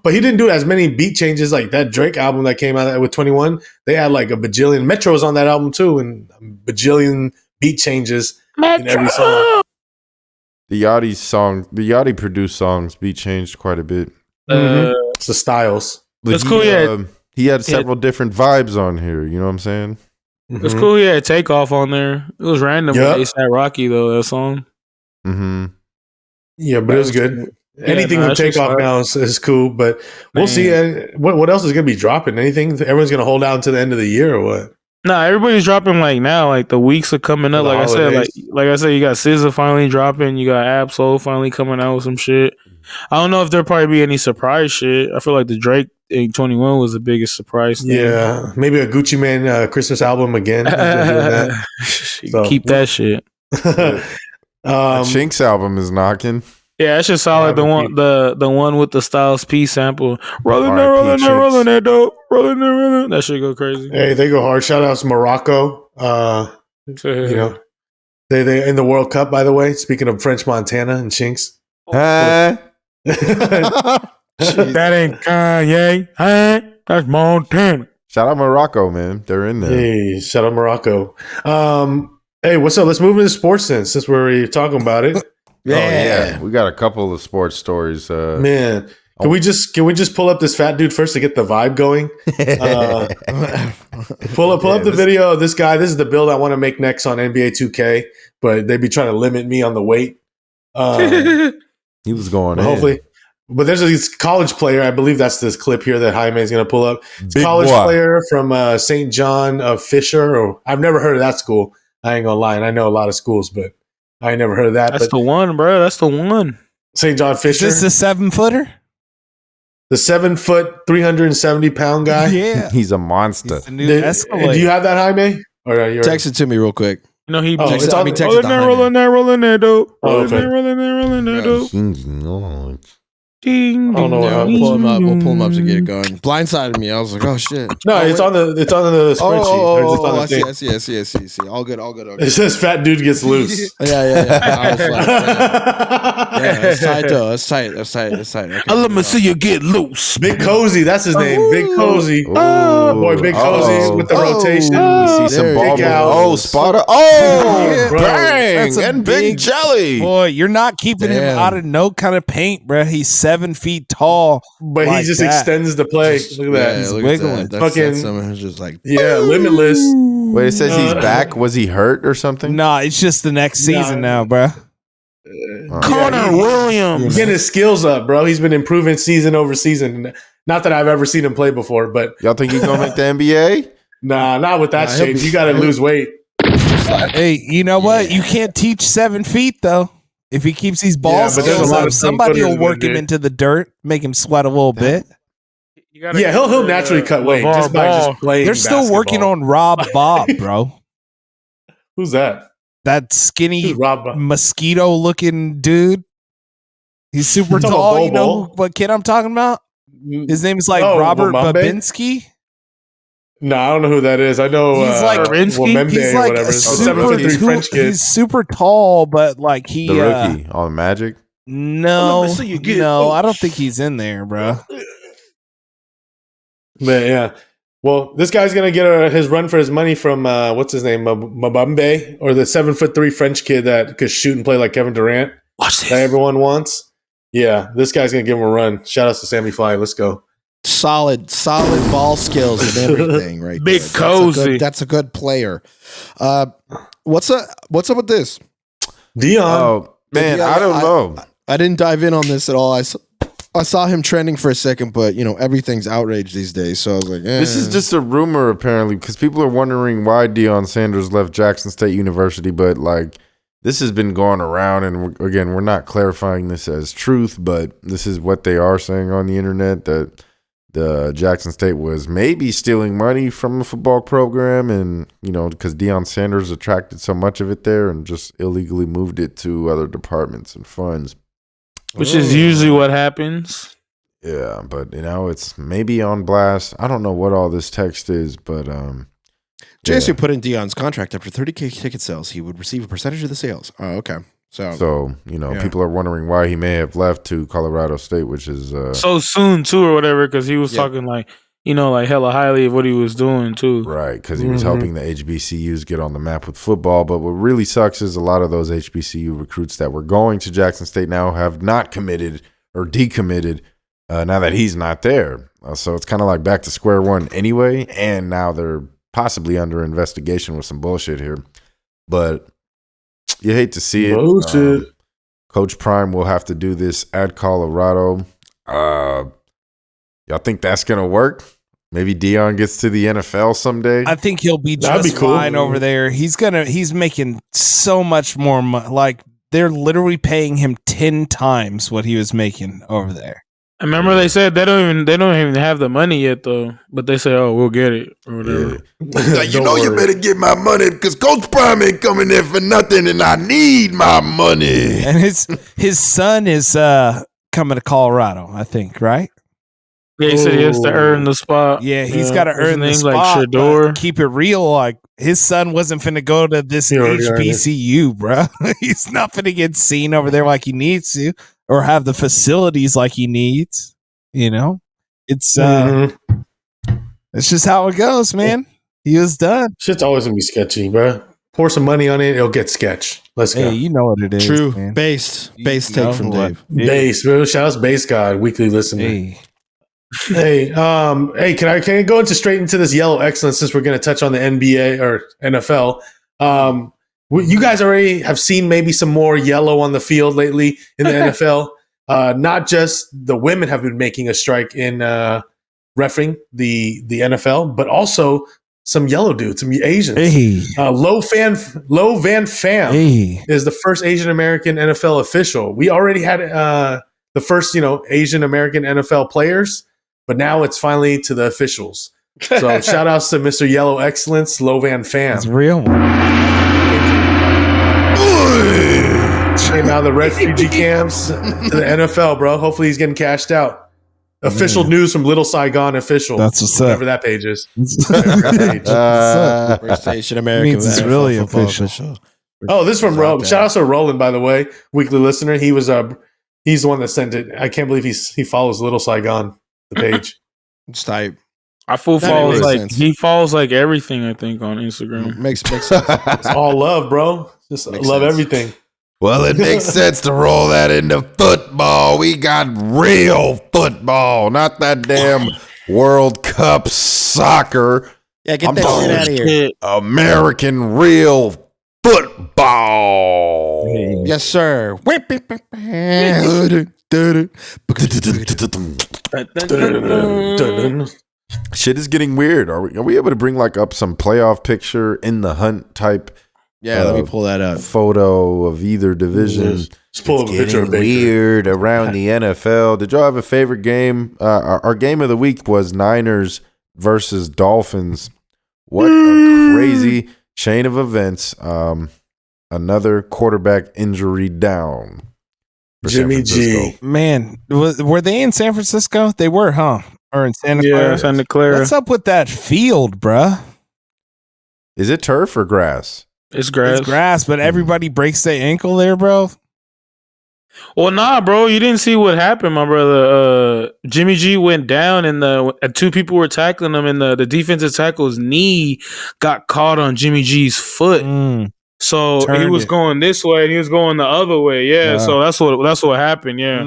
But he didn't do as many beat changes like that Drake album that came out with 21. They had like a bajillion. Metro was on that album too, and a bajillion beat changes in every song. The Yachty produced songs beat changed quite a bit. It's the styles. That's cool. Yeah. He had several different vibes on here. You know what I'm saying? It's cool. He had Takeoff on there. It was random. Yep. With A$AP Rocky though, that song. Mm-hmm. Yeah, but it was good. Anything from Takeoff now is cool, but we'll see. What else is going to be dropping? Anything? Everyone's going to hold out until the end of the year or what? Nah, everybody's dropping like now. Like the weeks are coming up. Like I said, you got SZA finally dropping. You got Absol finally coming out with some shit. I don't know if there'll probably be any surprise shit. I feel like the Drake 21 was the biggest surprise thing. Yeah, maybe a Gucci Man Christmas album again. He's been doing that. So- Keep that shit. Chink's album is knocking. Yeah, that shit solid. The one, the one with the Styles P sample. Rolling there, R.I.P. rolling there, Chinks. rolling there, dope. Rolling there, rolling. That shit go crazy. Hey, they go hard. Shout out to Morocco. You know, they in the World Cup, by the way. Speaking of French Montana and Chinks. Huh? That ain't Kanye. Huh? That's Montana. Shout out Morocco, man. They're in there. Hey, shout out Morocco. Hey, what's up? Let's move into sports since we're talking about it. Oh, yeah. We got a couple of sports stories. Man, can we just pull up this fat dude first to get the vibe going? Pull up the video of this guy. This is the build I want to make next on NBA 2K, but they be trying to limit me on the weight. He was going in. Hopefully. But there's a college player. I believe that's this clip here that Jaime is going to pull up. It's a Big college boy. player from St. John of Fisher. Or I've never heard of that school. I ain't gonna lie. And I know a lot of schools, but I ain't never heard of that. That's but the one, bro. That's the one. St. John Is Fisher, this a 7-footer? the 7 foot, 370 pound guy. Yeah. He's a monster. He's the new Do Escalade. you have that, Jaime? Or are you Text it to me real quick. You know, he Oh, it's on- text it rolling to there, Jaime. rolling there, rolling there, dope. Oh, Rolling okay. there, rolling there, rolling there, dope. Oh, Ding, I don't know ding, what happened. ding, We'll pull him up. We'll ding. pull him up to get it going. Blindsided me. I was like, oh shit. No, it's on the spreadsheet. Or is it on the I thing? see. I see. All good. It says fat dude gets loose. Yeah. I was like, yeah, that's tight though. That's tight. Okay. Let me see you get loose. Big Cozy, that's his name. Big Cozy. Oh, Boy, Big Cozy with the rotation. We see some There ball. you go. Oh, spotter. Oh, Bro, bang. that's a And big big- jelly. Boy, you're not keeping him Damn. out of no kind of paint, bro. He's 7 feet tall. But Like he just that. extends the play. Look at that. He's look wiggling. At that. That's Fucking- someone who's just like, Yeah, limitless. Wait, it says he's back. Was he hurt or something? Nah, it's just the next season now, bro. Connor Williams. Getting his skills up, bro. He's been improving season over season. Not that I've ever seen him play before, but Y'all think he's gonna make the NBA? nah, not with that Nah, he'll shape. be- You got to lose weight. Hey, you know what? You can't teach 7 feet though. If he keeps these balls, but there's a lot of somebody will 7-footers work that him do. into the dirt, make him sweat a little bit. Yeah, he'll naturally cut weight just by just playing. They're still working basketball. on Rob Bob, bro. Who's that? That skinny Who's Rob? mosquito looking dude. He's super You're talking tall. about You know Bobo? what kid I'm talking about? His name is like Oh, Robert Wembanyama? Babinski. No, I don't know who that is. I know He's like- Wembanyama He's or like whatever. a The super, 7'3" French kid. he's super tall, but like he The rookie on Magic. no, Let me see you get no, I don't loose. think he's in there, bro. But yeah. Well, this guy's gonna get his run for his money from what's his name, Mbambe, or the 7'3" French kid that could shoot and play like Kevin Durant Watch that this. everyone wants. Yeah, this guy's gonna give him a run. Shout out to Sammy Fly. Let's go. solid ball skills and everything, right? Big there. Cozy. That's a good player. What's up with this? Dion. Oh man, Yeah, I don't know. I didn't dive in on this at all. I saw him trending for a second, but everything's outrage these days. So I was like, This is just a rumor apparently because people are wondering why Deion Sanders left Jackson State University, but like this has been going around, and again, we're not clarifying this as truth, but this is what they are saying on the internet that the Jackson State was maybe stealing money from a football program, and because Deion Sanders attracted so much of it there, and just illegally moved it to other departments and funds. Which is usually what happens. Yeah, but it's maybe on blast. I don't know what all this text is, but JSU put in Dion's contract after 30K ticket sales, he would receive a percentage of the sales. Oh, okay. So So people are wondering why he may have left to Colorado State, which is So soon too, or whatever, because he was Yeah. talking like hella highly of what he was doing too. right because he was helping the HBCUs get on the map with football. But what really sucks is a lot of those HBCU recruits that were going to Jackson State now have not committed or decommitted now that he's not there. So it's kind of like back to square one anyway, and now they're possibly under investigation with some bullshit here. But you hate to see it. Bullshit. Coach Prime will have to do this at Colorado. Y'all think that's gonna work? Maybe Deion gets to the NFL someday. I think he'll be That'd just be cool. fine over there. He's making so much more money. Like they're literally paying him 10 times what he was making over there. I remember they said they don't even have the money yet though, but they say, "Oh, we'll get it" or whatever. Like, you Don't know, you worry. better get my money because Coach Prime ain't coming there for nothing, and I need my money. And his son is coming to Colorado, I think, right? Yeah, he said he has to earn the spot. Yeah, he's got to what's his earn the name? spot. Like but Shador. keep it real, like his son wasn't finna go to this He already earned it. HBCU, bro. He's not finna get seen over there like he needs to, or have the facilities like he needs. You know, it's Mhm. it's just how it goes, man. He was done. Shit's always gonna be sketchy, bro. Pour some money on it, it'll get sketch. Let's go. Hey, you know what it is. True. man. Based You take know from what- Dave. Base, bro. Shout out to Base God, weekly listener. Hey, Hey, can I go straight into this yellow excellence since we're going to touch on the NBA or NFL? You guys already have seen maybe some more yellow on the field lately in the NFL. Not just the women have been making a strike in reffing the NFL, but also some yellow dudes, some Asians. hey, Lo Van Pham hey. is the first Asian American NFL official. We already had the first, Asian American NFL players, but now it's finally to the officials. So shout outs to Mr. Yellow Excellence, Lo Van It's Pham. real. Came out of the refugee camps to the NFL, bro. Hopefully he's getting cashed out. Official news from Little Saigon official. That's what's up. Whatever that page is. First Asian American Means it's NFL really football official. Oh, this is from Out Roland. there. Shout out to Roland, by the way, weekly listener. He was he's the one that sent it. I can't believe he follows Little Saigon, the page. It's type. I full That follows makes like sense. he follows like everything I think on Instagram. Makes sense. It's all love, bro. Just Makes love sense. everything. Well, it makes sense to roll that into football. We got real football, not that damn World Cup soccer. Yeah, get I'm that talking shit out of here. Shit. American real football. Yes, sir. Shit is getting weird. Are we able to bring like up some playoff picture in the hunt type Yeah, let me pull that up. photo of either division? Just pull up a It's picture of getting Baker. weird around the NFL. Did y'all have a favorite game? Our game of the week was Niners versus Dolphins. What a crazy chain of events. Another quarterback injury down. for San Jimmy G. Francisco. Man, were they in San Francisco? They were, huh? Or in Santa Clara? Yeah, Santa Clara. What's up with that field, bruh? Is it turf or grass? It's grass. It's grass, but everybody breaks their ankle there, bro. Well, nah, bro, you didn't see what happened, my brother. Jimmy G went down, and two people were tackling him, and the defensive tackle's knee got caught on Jimmy G's foot. So he Turned was it. going this way, and he was going the other way. Yeah, Yeah. so that's what happened. Yeah.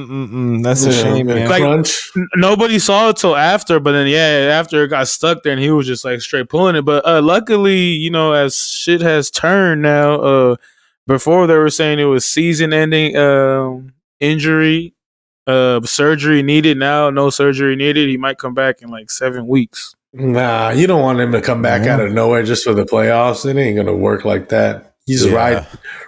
That's a shame, man. man. Like- Crunch. Nobody saw it till after, but then after it got stuck there, and he was just like straight pulling it. But luckily, as shit has turned now, before they were saying it was season-ending injury, surgery needed. Now no surgery needed. He might come back in like 7 weeks. Nah, you don't want him to come back out of nowhere just for the playoffs. It ain't gonna work like that. You just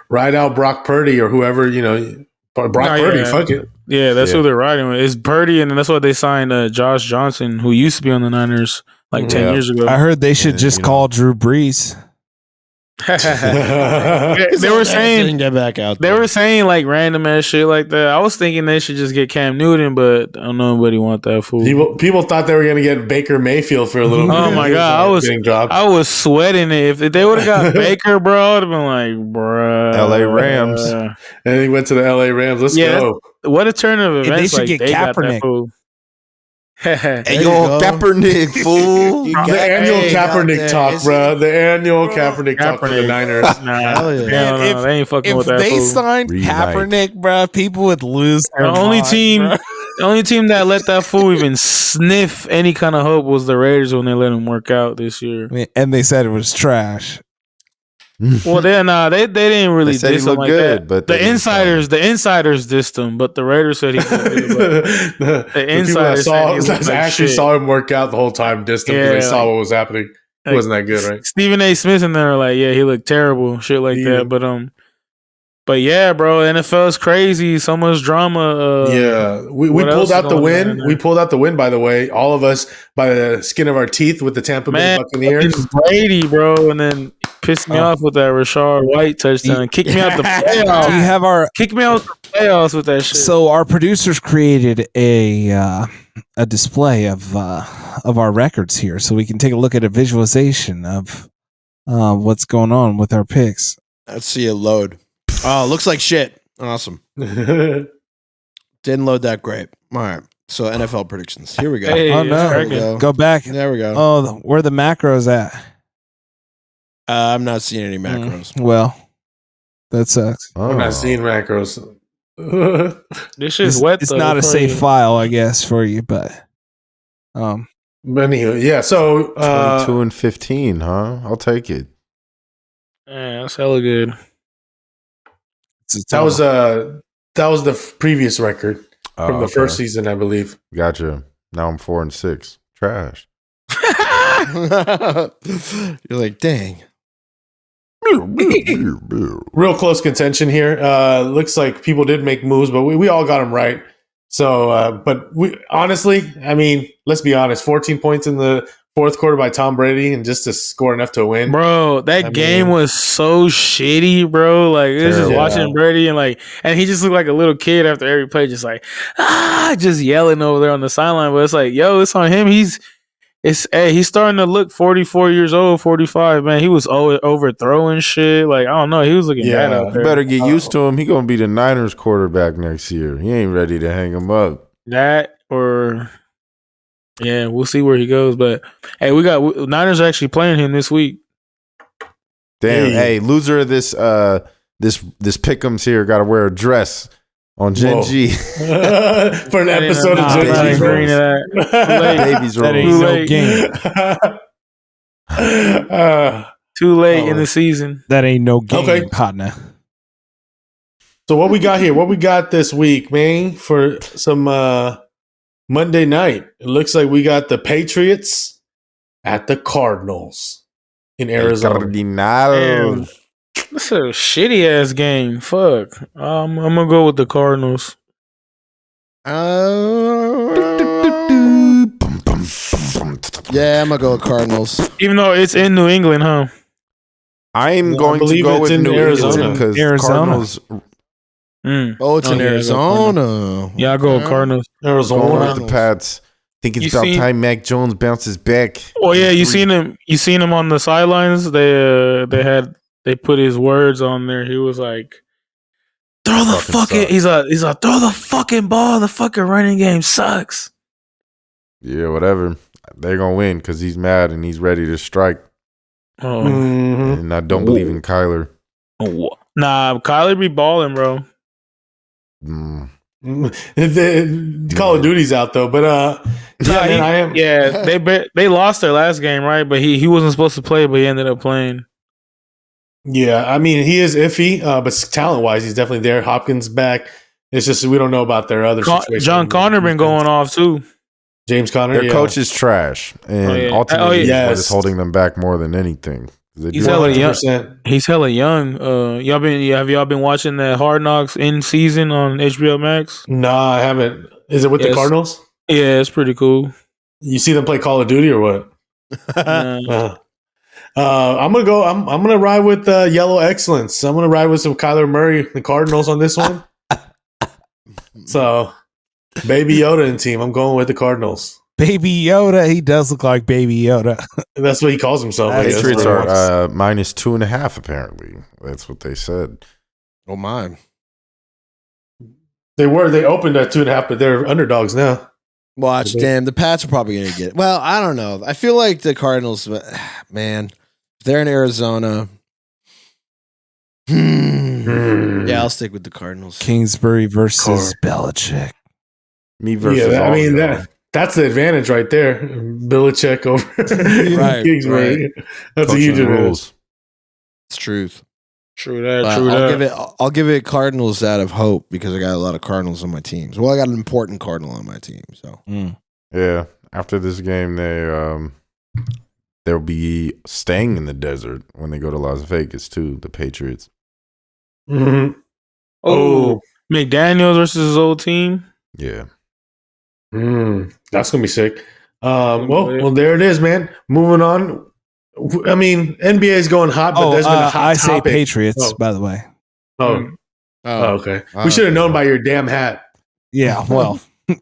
ride out Brock Purdy or whoever, Brock Purdy, yeah. fuck it. Yeah, that's Yeah. who they're riding with. It's Purdy, and that's why they signed Josh Johnson, who used to be on the Niners like 10 Yeah. years ago. I heard they should Yeah, just call Drew Brees. They were saying get back out. They were saying like random ass shit like that. I was thinking they should just get Cam Newton, but I don't know nobody want that fool. People thought they were gonna get Baker Mayfield for a little bit. Oh my He God, getting dropped. I was sweating it. If they would have got Baker, bro, I would have been like, bruh. LA Rams. And he went to the LA Rams. Let's Yeah. go. What a turn of They events. should Like, get they got that Kaepernick. fool. Hey, you yo, go. Kaepernick, fool. You The got- annual hey, out Kaepernick there. talk, Is bro. it- The annual Kaepernick talk for the Kaepernick. Niners. Nah, Hell yeah. hell no, If- they ain't fucking If with that they fool. signed Reunite. Kaepernick, bruh, people would lose their The only mind, team, bruh. the only team that let that fool even sniff any kind of hope was the Raiders when they let him work out this year. And they said it was trash. Well, they didn't really They said he diss him looked like good, that. but they the didn't insiders dissed him, but the Raiders said he looked good. The people that insiders saw, said he looked like actually shit. saw him work out the whole time, distant because Yeah, they saw like- what was happening. It like- wasn't that good, right? Stephen A. Smith and they were like, yeah, he looked terrible, shit like Yeah. that. But But yeah, bro, NFL is crazy. So much drama. Yeah, we what else pulled is out the going on win. in there? We pulled out the win, by the way, all of us by the skin of our teeth with the Tampa Bay Man, Buccaneers. fucking Brady, bro, and then pissed me off with that Rashard White touchdown. Kicked me out the Do playoffs. you have our? Kicked me out the playoffs with that shit. So our producers created a display of our records here, so we can take a look at a visualization of what's going on with our picks. Let's see it load. Oh, looks like shit. Awesome. Didn't load that great. All right. So NFL predictions. Here we go. Hey, Oh, it's no. cracking. There we go. Go back. There we go. Oh, where the macros at? I'm not seeing any macros. Well, that sucks. I'm not seeing macros. This shit's wet. It's though. not a Probably- safe file, I guess, for you, but But anyway, yeah. So 22 and 15, huh? I'll take it. Yeah, that's hella good. that was the previous record from the first season, I believe. Gotcha. Now I'm 4 and 6. Trash. You're like, dang. Real close contention here. Looks like people did make moves, but we all got them right. So, but we honestly, I mean, let's be honest. 14 points in the fourth quarter by Tom Brady, and just to score enough to win. Bro, that game was so shitty, bro. Like, it was just Terrible. watching Brady and he just looked like a little kid after every play, just like, just yelling over there on the sideline. But it's like, yo, it's on him. He's starting to look 44 years old, 45, man. He was overthrowing shit. Like, I don't know. He was looking bad out You there. better get used to him. He gonna be the Niners quarterback next year. He ain't ready to hang him up. That or yeah, we'll see where he goes. But hey, Niners are actually playing him this week. Damn. Hey, loser of this pick'ems here got to wear a dress on Gen Whoa. G. For an episode of I'm Gen not G. agreeing to that. Babies that ain't rolls. no game. Too late in the season. That ain't no game, Okay. partner. So what we got here? What we got this week, man? For some Monday night, it looks like we got the Patriots at the Cardinals in Arizona. Cardinal. Damn. That's a shitty ass game. Fuck. I'm gonna go with the Cardinals. Yeah, I'm gonna go with Cardinals. Even though it's in New England, huh? I'm No, I going to believe go it's with in New Arizona. England because Arizona. Cardinals. Mm. Oh, it's in Okay, I go Arizona. Yeah, I go with Cardinals. Going Arizona. with the Pats. Think it's You about seen- time Mac Jones bounces back. Well, yeah, you seen him. You seen him on the sidelines. They put his words on there. He was like, "Throw the Fucking fucking." sucks. He's like, "Throw the fucking ball. The fucking running game sucks." Yeah, whatever. They're gonna win because he's mad and he's ready to strike. Oh, Mhm. And I don't believe in Kyler. nah, Kyler be balling, bro. Mm. The Call of Duty's out though, but yeah, man, I am. Yeah, they lost their last game, right? But he wasn't supposed to play, but he ended up playing. Yeah, I mean, he is iffy, but talent wise, he's definitely there. Hopkins back. It's just we don't know about their other situation. John Connor been going off too. James Conner, Their yeah. coach is trash, and Oh, yeah. ultimately, Oh, yeah. he's what Yes. is holding them back more than anything. They He's do- hella young. 100%. He's hella young. Have y'all been watching the Hard Knocks in season on HBO Max? Nah, I haven't. Is it with the Yes. Cardinals? Yeah, it's pretty cool. You see them play Call of Duty or what? Uh, I'm gonna go. I'm gonna ride with Yellow Excellence. I'm gonna ride with some Kyler Murray, the Cardinals on this one. So, Baby Yoda and team. I'm going with the Cardinals. Baby Yoda. He does look like Baby Yoda. That's what he calls himself. I guess. Patriots are minus 2.5. Apparently, that's what they said. Oh my. They opened at 2.5, but they're underdogs now. Watch, damn, the Pats are probably going to get it. Well, I don't know. I feel like the Cardinals, man, they're in Arizona. Yeah, I'll stick with the Cardinals. Kingsbury versus Belichick. Me versus. Yeah, I all mean y'all. that's the advantage right there. Belichick over Right, Kingsbury. That's a Coaching huge advantage. rules. It's truth. true that. But True I'll that. I'll give it Cardinals out of hope because I got a lot of Cardinals on my teams. Well, I got an important Cardinal on my team. So Yeah, after this game, they'll be staying in the desert when they go to Las Vegas too. The Patriots. Mhm. Oh, McDaniels versus his old team. Yeah. That's gonna be sick. Well, there it is, man. Moving on. I mean, NBA is going hot, but there's been a hot I say topic. Patriots, by the way. Oh, okay. We should have known by your damn hat. Yeah, well, come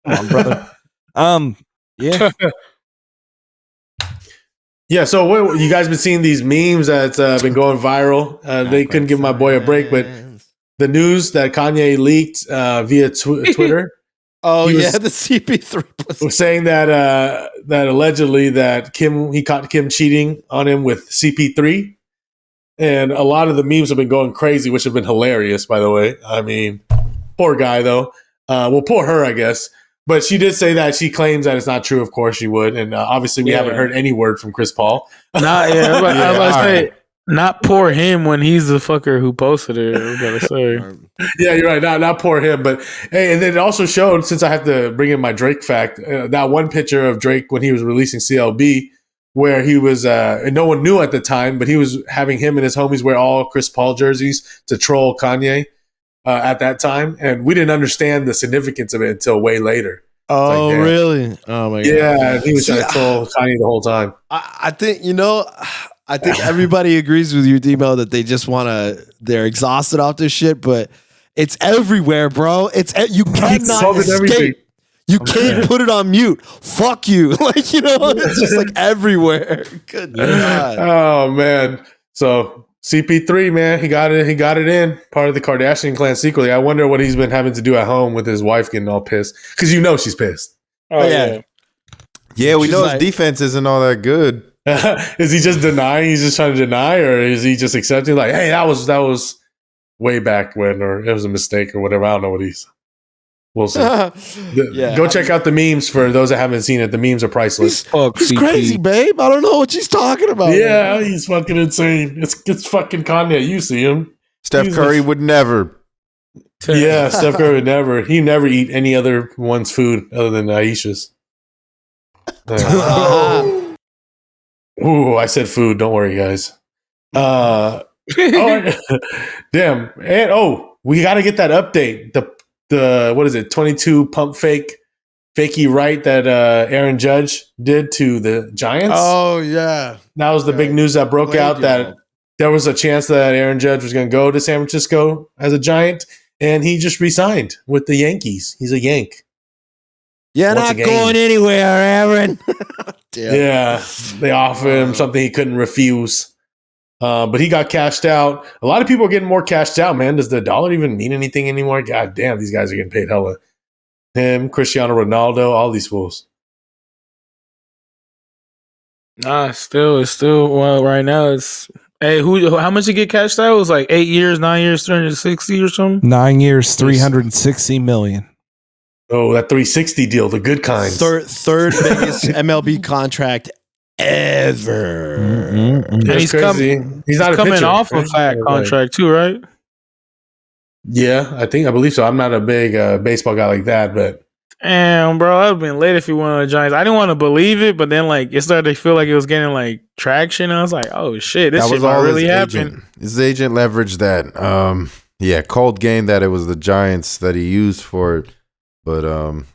on, brother. Yeah. Yeah. So, what you guys been seeing these memes that's been going viral? They couldn't give my boy a break, but the news that Kanye leaked via Twitter. Oh, He was- the CP3 pussy. was saying that that allegedly that he caught Kim cheating on him with CP3, and a lot of the memes have been going crazy, which have been hilarious, by the way. I mean, poor guy though. Well, poor her, I guess. But she did say that she claims that it's not true. Of course, she would, and obviously we haven't heard any word from Chris Paul. Not yeah. I was about to say, not poor him when he's the fucker who posted it. I was about to say. Yeah, you're right. Not poor him, but hey, and then it also showed, since I have to bring in my Drake fact, that one picture of Drake when he was releasing CLB, where he was, and no one knew at the time, but he was having him and his homies wear all Chris Paul jerseys to troll Kanye at that time, and we didn't understand the significance of it until way later. Oh, like, really? Oh my god. Yeah, he was trying to troll Kanye the whole time. I think I think everybody agrees with you, Demo, that they just they're exhausted off this shit, but it's everywhere, bro. You cannot escape. You can't put it on mute. Fuck you. Like, it's just like everywhere. Good God. Oh man. So CP3, man, he got it in. Part of the Kardashian clan secretly. I wonder what he's been having to do at home with his wife getting all pissed. Because she's pissed. Oh yeah. Yeah, we She's know like- his defense isn't all that good. Is he just denying? He's just trying to deny, or is he just accepting? Like, hey, that was way back when, or it was a mistake, or whatever. I don't know what he's. We'll see. Go check out the memes for those that haven't seen it. The memes are priceless. He's crazy, babe. I don't know what she's talking about. Yeah, he's fucking insane. It's fucking Kanye. You see him. Steph Curry would never. Yeah, Steph Curry would never. He never eat any other one's food other than Aisha's. Ooh, I said food. Don't worry, guys. Damn. And we got to get that update. The what is it? 22 pump fakey right that Aaron Judge did to the Giants. Oh yeah, that was the big news that broke out that there was a chance that Aaron Judge was going to go to San Francisco as a Giant, and he just re-signed with the Yankees. He's a Yank. You're not going anywhere, Aaron. Yeah, they offered him something he couldn't refuse. But he got cashed out. A lot of people are getting more cashed out, man. Does the dollar even mean anything anymore? God damn, these guys are getting paid hella. Him, Cristiano Ronaldo, all these fools. Nah, it's still well right now it's how much you get cashed out? It was like 8 years, 9 years, 360 or something. 9 years, 360 million. Oh, that 360 deal, the good kind. Third biggest MLB contract ever. And he's crazy. He's not coming a pitcher, off a fat contract too, right? Yeah, I believe so. I'm not a big baseball guy like that, but damn, bro, I'd have been late if he went on the Giants. I didn't want to believe it, but then like it started to feel like it was getting like traction. I was like, oh shit, this shit might really happen. His agent leveraged that. Cold game that it was the Giants that he used for it, but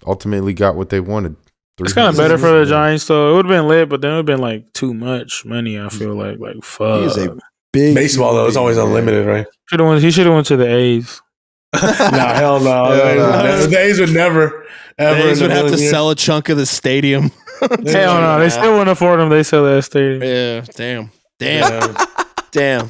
ultimately got what they wanted. It's kind of better for the Giants, though. It would have been lit, but then it would have been like too much money. I feel like fuck. He's a big baseball though. It's always unlimited, right? He should have went to the A's. Nah, hell no. The A's would never. Ever the A's would have to sell a chunk of the stadium. Hell no, they still wouldn't afford them. They sell that stadium. Yeah, damn.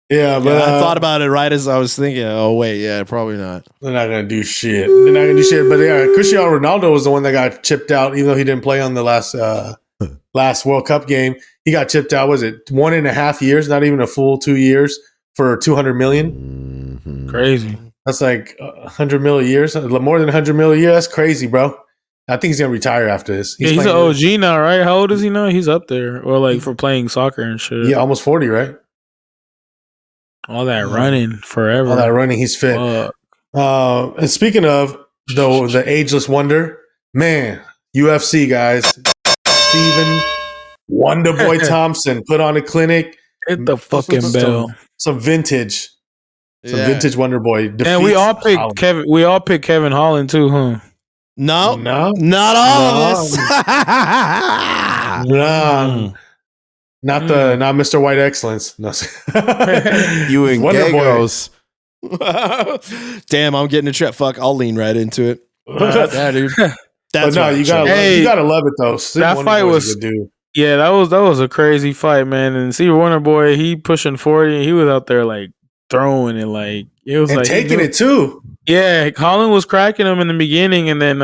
Yeah, but I thought about it right as I was thinking. Oh wait, yeah, probably not. They're not gonna do shit. But yeah, Cristiano Ronaldo was the one that got chipped out, even though he didn't play on the last World Cup game. He got chipped out. Was it 1.5 years? Not even a full 2 years for 200 million. Mm-hmm. Crazy. That's like 100 million a year. More than 100 million a year. That's crazy, bro. I think he's gonna retire after this. He's an OG now, right? How old is he now? He's up there, or like for playing soccer and shit. Yeah, almost 40, right? All that running forever. All that running, he's fit. And speaking of the ageless wonder, man, UFC guys, Stephen Wonderboy Thompson put on a clinic. Hit the fucking bell. Some vintage Some vintage Wonder Boy. And we all picked Holland. Kevin. We all picked Kevin Holland too, huh? No, No, not all of us. no, not Mr. White Excellence. No, You and Wonder Boy. Gagos. Damn, I'm getting a trip. Fuck, I'll lean right into it. Yeah, dude. But That's no, right, you gotta, Hey, you gotta love it though. Steve that Wonder fight Boy's was- a good dude. Yeah, that was a crazy fight, man. And see, Wonder Boy, he pushing 40, and he was out there like throwing it, like it was And like taking it too. Yeah, Holland was cracking him in the beginning, and then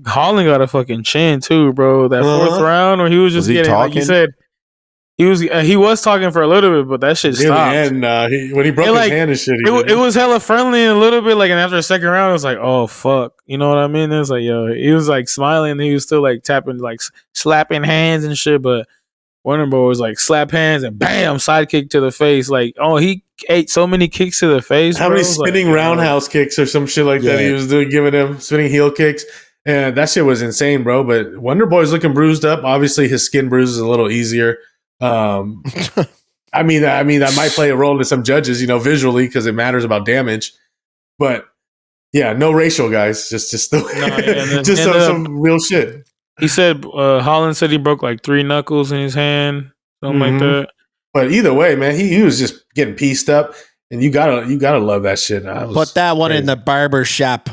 Holland got a fucking chin too, bro. That fourth round where he was just Was he getting, like you talking? said, he was talking for a little bit, but that shit Near the stopped. end, when he broke It, his like, hand and shit. It was hella friendly in a little bit, like, and after the second round, it was like, oh fuck, you know what I mean? It was like, yo, he was like smiling, and he was still like tapping, like slapping hands and shit, but Wonder Boy was like slap hands and bam, sidekick to the face. Like, oh, he ate so many kicks to the face. How bro. many It was like, spinning roundhouse kicks or some shit like that Yeah. he was doing, giving him spinning heel kicks, and that shit was insane, bro. But Wonder Boy's looking bruised up. Obviously, his skin bruise is a little easier. I mean, that might play a role to some judges, visually because it matters about damage. But yeah, no racial guys, just and then- just and, some real shit. He said Holland said he broke like 3 knuckles in his hand, something like Mhm. that. But either way, man, he was just getting pieced up, and you gotta love that shit. Put that one in the barber shop.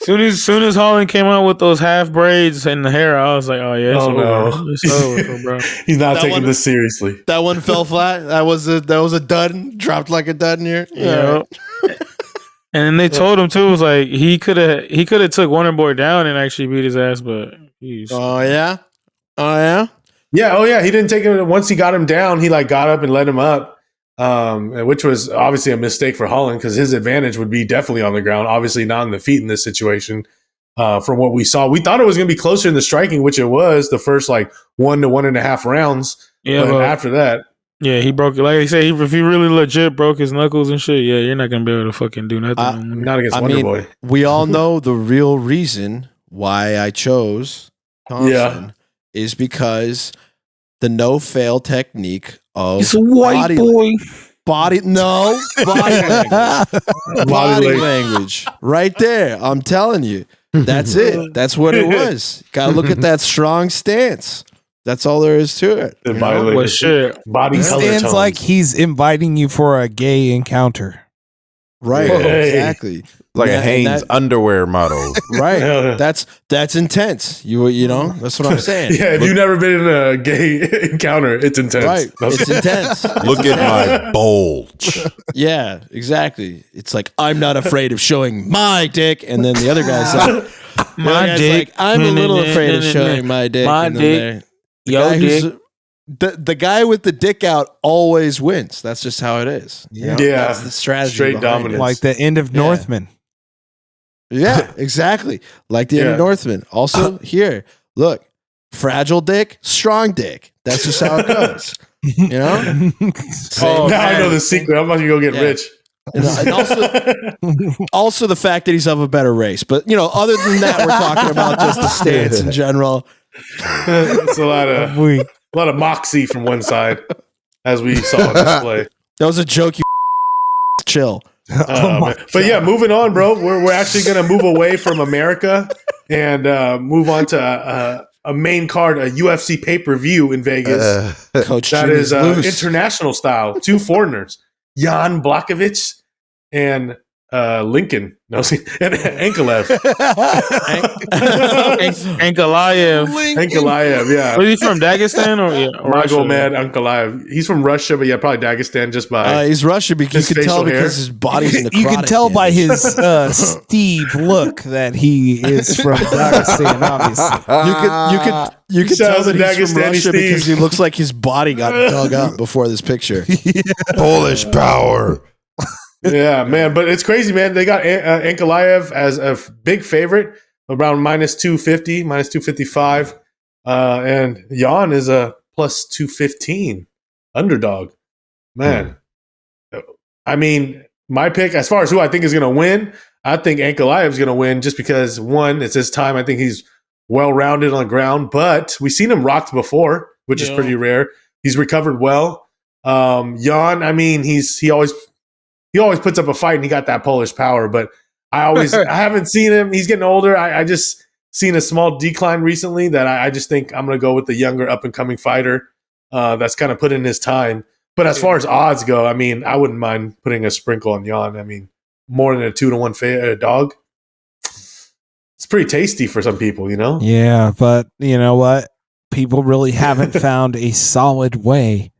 Soon as Holland came out with those half braids in the hair, I was like, oh yeah, it's Oh, no. over. It's over, bro. He's not That taking one- this seriously. That one fell flat. That was a dud. Dropped like a dud in here. Yeah. And then they told him too, it was like he could have took Wonder Boy down and actually beat his ass, but he's Oh yeah. Oh yeah. Yeah, oh yeah, he didn't take him. Once he got him down, he like got up and let him up, which was obviously a mistake for Holland because his advantage would be definitely on the ground, obviously not on the feet in this situation. From what we saw, we thought it was going to be closer in the striking, which it was the first like 1 to 1.5 rounds. yeah, but but after that, yeah, he broke it. Like I said, if he really legit broke his knuckles and shit, yeah, you're not gonna be able to fucking do nothing. no more. not against I Wonder mean, Boy. We all know the real reason why I chose Thompson is because the no fail technique of It's a white body, boy. body language. Body language. Right there. I'm telling you. That's it. That's what it was. Gotta look at that strong stance. That's all there is to it. The you body know? language. Well, shit. Body He color stands tones. like he's inviting you for a gay encounter. Right. Hey. Exactly. Like Yeah, a and Hanes that- underwear model. Right. Yeah. That's intense. You know, that's what I'm saying. Yeah, if you've never been in a gay encounter, it's intense. Right. It's intense. Look at my bulge. Yeah, exactly. It's like I'm not afraid of showing my dick, and then the other guy's like, My dick. Like, I'm a little afraid of showing my dick. My and then dick. the Yo, guy who's- dick. The guy with the dick out always wins. That's just how it is. you know? Yeah. That's the strategy. Straight behind dominance. it. Like the end of Yeah. Northman. Yeah, exactly. Like the end of Yeah. Northman. Also, here, look, fragile dick, strong dick. That's just how it goes. You know? Oh, now I man. know the secret. I'm about to go get Yeah. rich. And also the fact that he's of a better race. But, other than that, we're talking about just the stance in general. It's a lot of moxie from one side, as we saw on display. That was a joke, you chill. But yeah, moving on, bro. We're actually going to move away from America and move on to a main card, a UFC pay-per-view in Vegas. Coach That Jimmy's is loose. international style. 2 foreigners, Jan Blachowicz and Lincoln. No, and Ankalaev. Ankalaev. Ankalaev, yeah. Was he from Dagestan or Russia? Magomed Ankalaev. He's from Russia, but yeah, probably Dagestan just by. He's Russian because His you can tell facial hair. because his body's necrotic. You can tell by damage. his Steve look that he is from Dagestan, obviously. You could Shout tell out that to he's from Dagestani Russia because Steve. he looks like his body got dug up before this picture. Polish power. Yeah, man. But it's crazy, man. They got Ankalaev as a big favorite, around minus 250, minus 255. And Jan is a plus 215 underdog. Man. I mean, my pick, as far as who I think is going to win, I think Ankalaev is going to win just because, one, it's his time. I think he's well-rounded on the ground, but we've seen him rocked before, which is pretty rare. He's recovered well. Jan, I mean, he always he always puts up a fight and he got that Polish power. But I haven't seen him. He's getting older. I just seen a small decline recently that I just think I'm going to go with the younger up and coming fighter that's kind of put in his time. But as far as odds go, I mean, I wouldn't mind putting a sprinkle on Jan. I mean, more than a 2-1 dog. It's pretty tasty for some people, you know? Yeah, but you know what? People really haven't found a solid way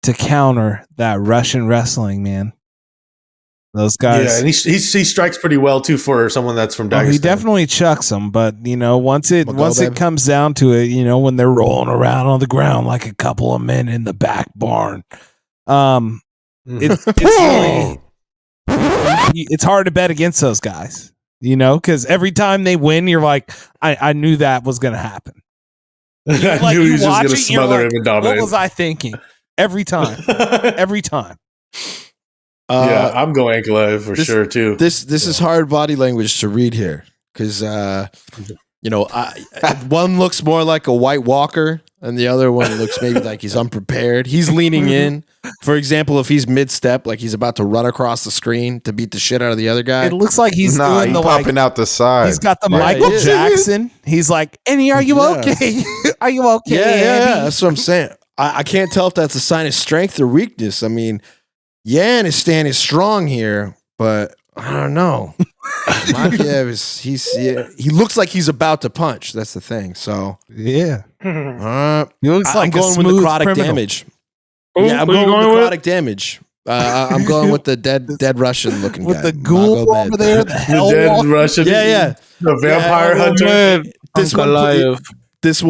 to counter that Russian wrestling, man. Those guys. Yeah, and he strikes pretty well too for someone that's from Dagestan. He definitely chucks them, but you know, once it comes down to it, you know, when they're rolling around on the ground like a couple of men in the back barn, it's really, it's hard to bet against those guys, you know, because every time they win, you're like, I knew that was going to happen. I knew he was just going to smother him and dominate. What was I thinking? Every time. Every time. Yeah, I'm going Ankalaev for sure too. This is hard body language to read here because you know, one looks more like a White Walker and the other one looks maybe like he's unprepared. He's leaning in. For example, if he's mid-step, like he's about to run across the screen to beat the shit out of the other guy. It looks like he's doing the popping out the side. He's got the Michael Jackson. He's like, Annie, are you okay? Are you okay? Yeah. That's what I'm saying. I can't tell if that's a sign of strength or weakness. I mean, Jan is standing strong here, but I don't know. Ankalaev he looks like he's about to punch. That's the thing. So yeah, he looks like I'm going with necrotic damage. Yeah, I'm going with necrotic damage. I'm going with the dead Russian looking with guy. the ghoul over there, the hell dead Russian. Yeah. The vampire hunter. This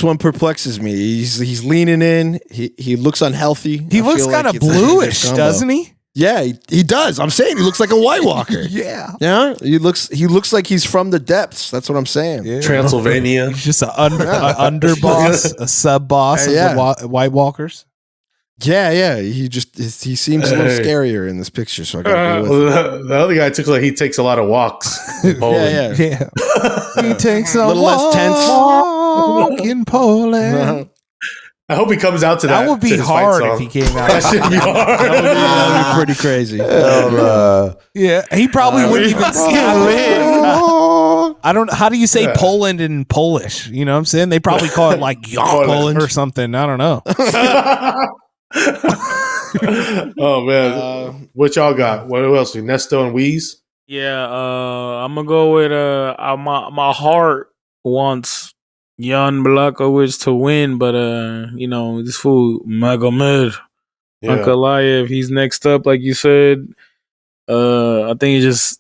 one perplexes me. He's leaning in. He looks unhealthy. He looks kind of bluish, doesn't he? Yeah, he does. I'm saying he looks like a White Walker. Yeah. He looks like he's from the depths. That's what I'm saying. Yeah. Transylvania. He's just an underboss, a sub boss of the White Walkers. Yeah. He seems a little scarier in this picture. So I gotta go with the other guy takes a lot of walks. In Poland. Yeah. He takes a little less tense walk in Poland. I hope he comes out to that. That would be hard if he came out. That should be hard. That would be pretty crazy. Yeah, he probably wouldn't even. I don't. How do you say Poland in Polish? You know what I'm saying? They probably call it like Poland or something. I don't know. Oh man, what y'all got? What else? Nesto and Wheeze? Yeah, I'm gonna go with my heart wants Jan Blachowicz to win, but you know, this fool Magomed Ankalaev, he's next up, like you said. I think just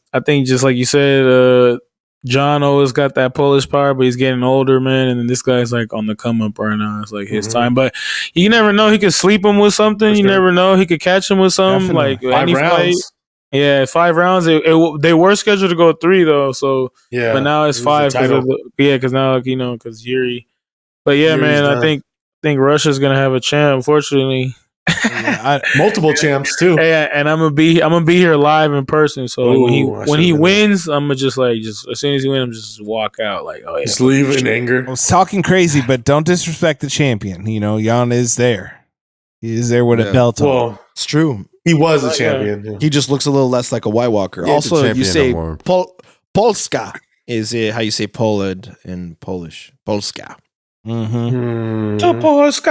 like you said, John always got that Polish power, but he's getting older, man. And then this guy's like on the come up right now. It's like his time, but you never know. He could sleep him with something. You never know. He could catch him with something. Definitely. Like 5 rounds. Fight. Yeah, 5 rounds. They were scheduled to go 3 though. So yeah, but now it's 5 because now because Yuri. But yeah, Yuri's man, done. I think Russia's gonna have a champ. Unfortunately. Multiple champs too. Yeah, and I'm gonna be here live in person. So when he wins, I'm gonna just as soon as he wins, I'm just walk out like, oh yeah, just leave in anger. I was talking crazy, but don't disrespect the champion. You know, Jan is there. He is there with a belt on. Well, it's true. He was a champion. Yeah. He just looks a little less like a White Walker. Also, you say Polska is how you say Poland in Polish. Polska. Polska.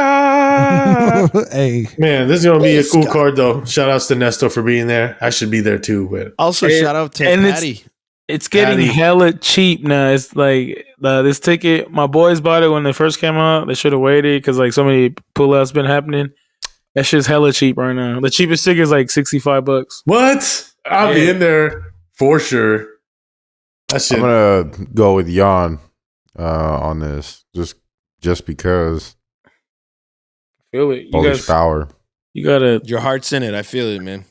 Hey, man, this is gonna be a cool card though. Shout outs to Nesto for being there. I should be there too. But also shout out to Patty. It's getting hella cheap now. It's like this ticket. My boys bought it when they first came out. They should have waited because like so many pullouts been happening. That shit's hella cheap right now. The cheapest ticket is like $65. What? I'll be in there for sure. That shit. I'm gonna go with Jan on this just because. Feel it. Polish power. You gotta. Your heart's in it. I feel it, man.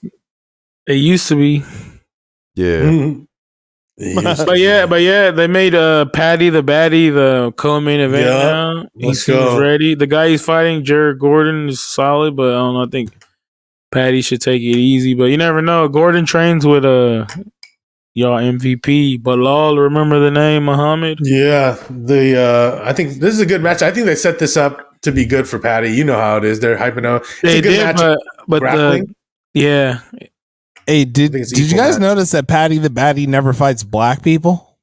It used to be. Yeah. But yeah, they made Patty the Baddie the co-main event now. He seems ready. The guy he's fighting, Jared Gordon, is solid, but I don't know. I think Patty should take it easy, but you never know. Gordon trains with y'all MVP, Bilal. Remember the name, Muhammad? Yeah, I think this is a good match. I think they set this up to be good for Patty. You know how it is. They're hyping out. It's a good match. But Hey, I did think it's you equal guys match. notice that Patty the Batty never fights black people?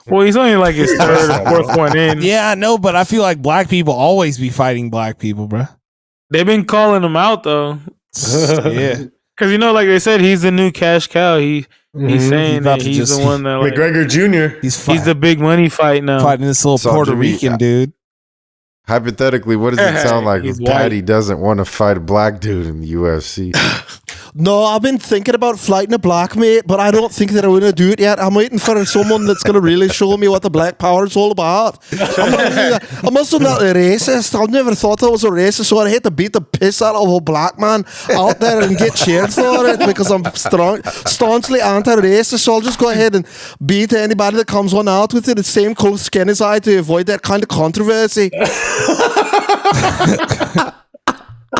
Well, he's only like his third or fourth one in. Yeah, I know, but I feel like black people always be fighting black people, bro. They've been calling him out though, Yeah. because like they said, he's the new cash cow. He's saying about that to he's just- the one that like, McGregor Jr. he's the big money fight now. fighting this little So, Puerto Jimmy, Rican dude. Hypothetically, what does it sound like He's if Patty white. doesn't want to fight a black dude in the UFC? No, I've been thinking about fighting a black mate, but I don't think that I'm going to do it yet. I'm waiting for someone that's going to really show me what the black power is all about. I'm also not a racist. I never thought I was a racist, so I hate to beat the piss out of a black man out there and get cheered for it because I'm staunchly anti-racist. So I'll just go ahead and beat anybody that comes on out with it the same cold skin as I to avoid that kind of controversy.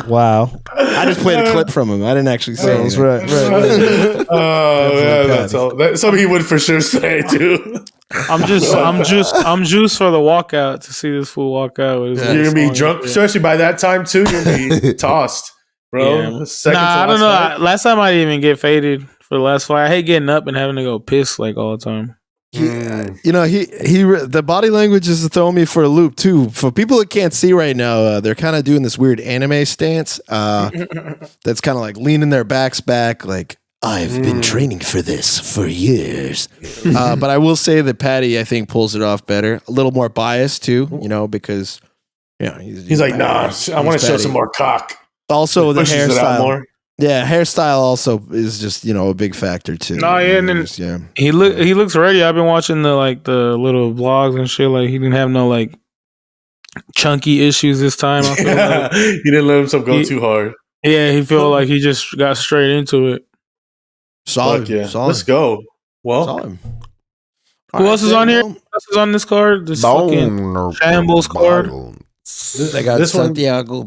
Wow. I just played a clip from him. I didn't actually say That's anything. right. Oh, yeah, that's all. That's something he would for sure say too. I'm juiced for the walkout to see this fool walk out. With his You're gonna be song. drunk, especially by that time too. You're gonna be tossed, bro. Yeah. Second to I don't last know. night. Last time I didn't even get faded for the last fight. I hate getting up and having to go piss like all the time. You know, the body language is throwing me for a loop too. For people that can't see right now, they're kind of doing this weird anime stance. That's kind of like leaning their backs back, like I've been training for this for years. But I will say that Patty, I think, pulls it off better. A little more biased too, you know, because He's like, nah, I want to show some more cock. Also, the Pushes it out hairstyle. more. Yeah, hairstyle also is just a big factor too. No, yeah, and then- Just, yeah. He looks ready. I've been watching the little vlogs and shit. Like he didn't have no like chunky issues this time. I feel like. He didn't let himself go too hard. Yeah, he felt like he just got straight into it. Solid. Fuck yeah. Solid. Let's go. Well, Solid. Who else is on here? Who else is on this card? This fucking Bone or shambles card. bottle. They got this one, Santiago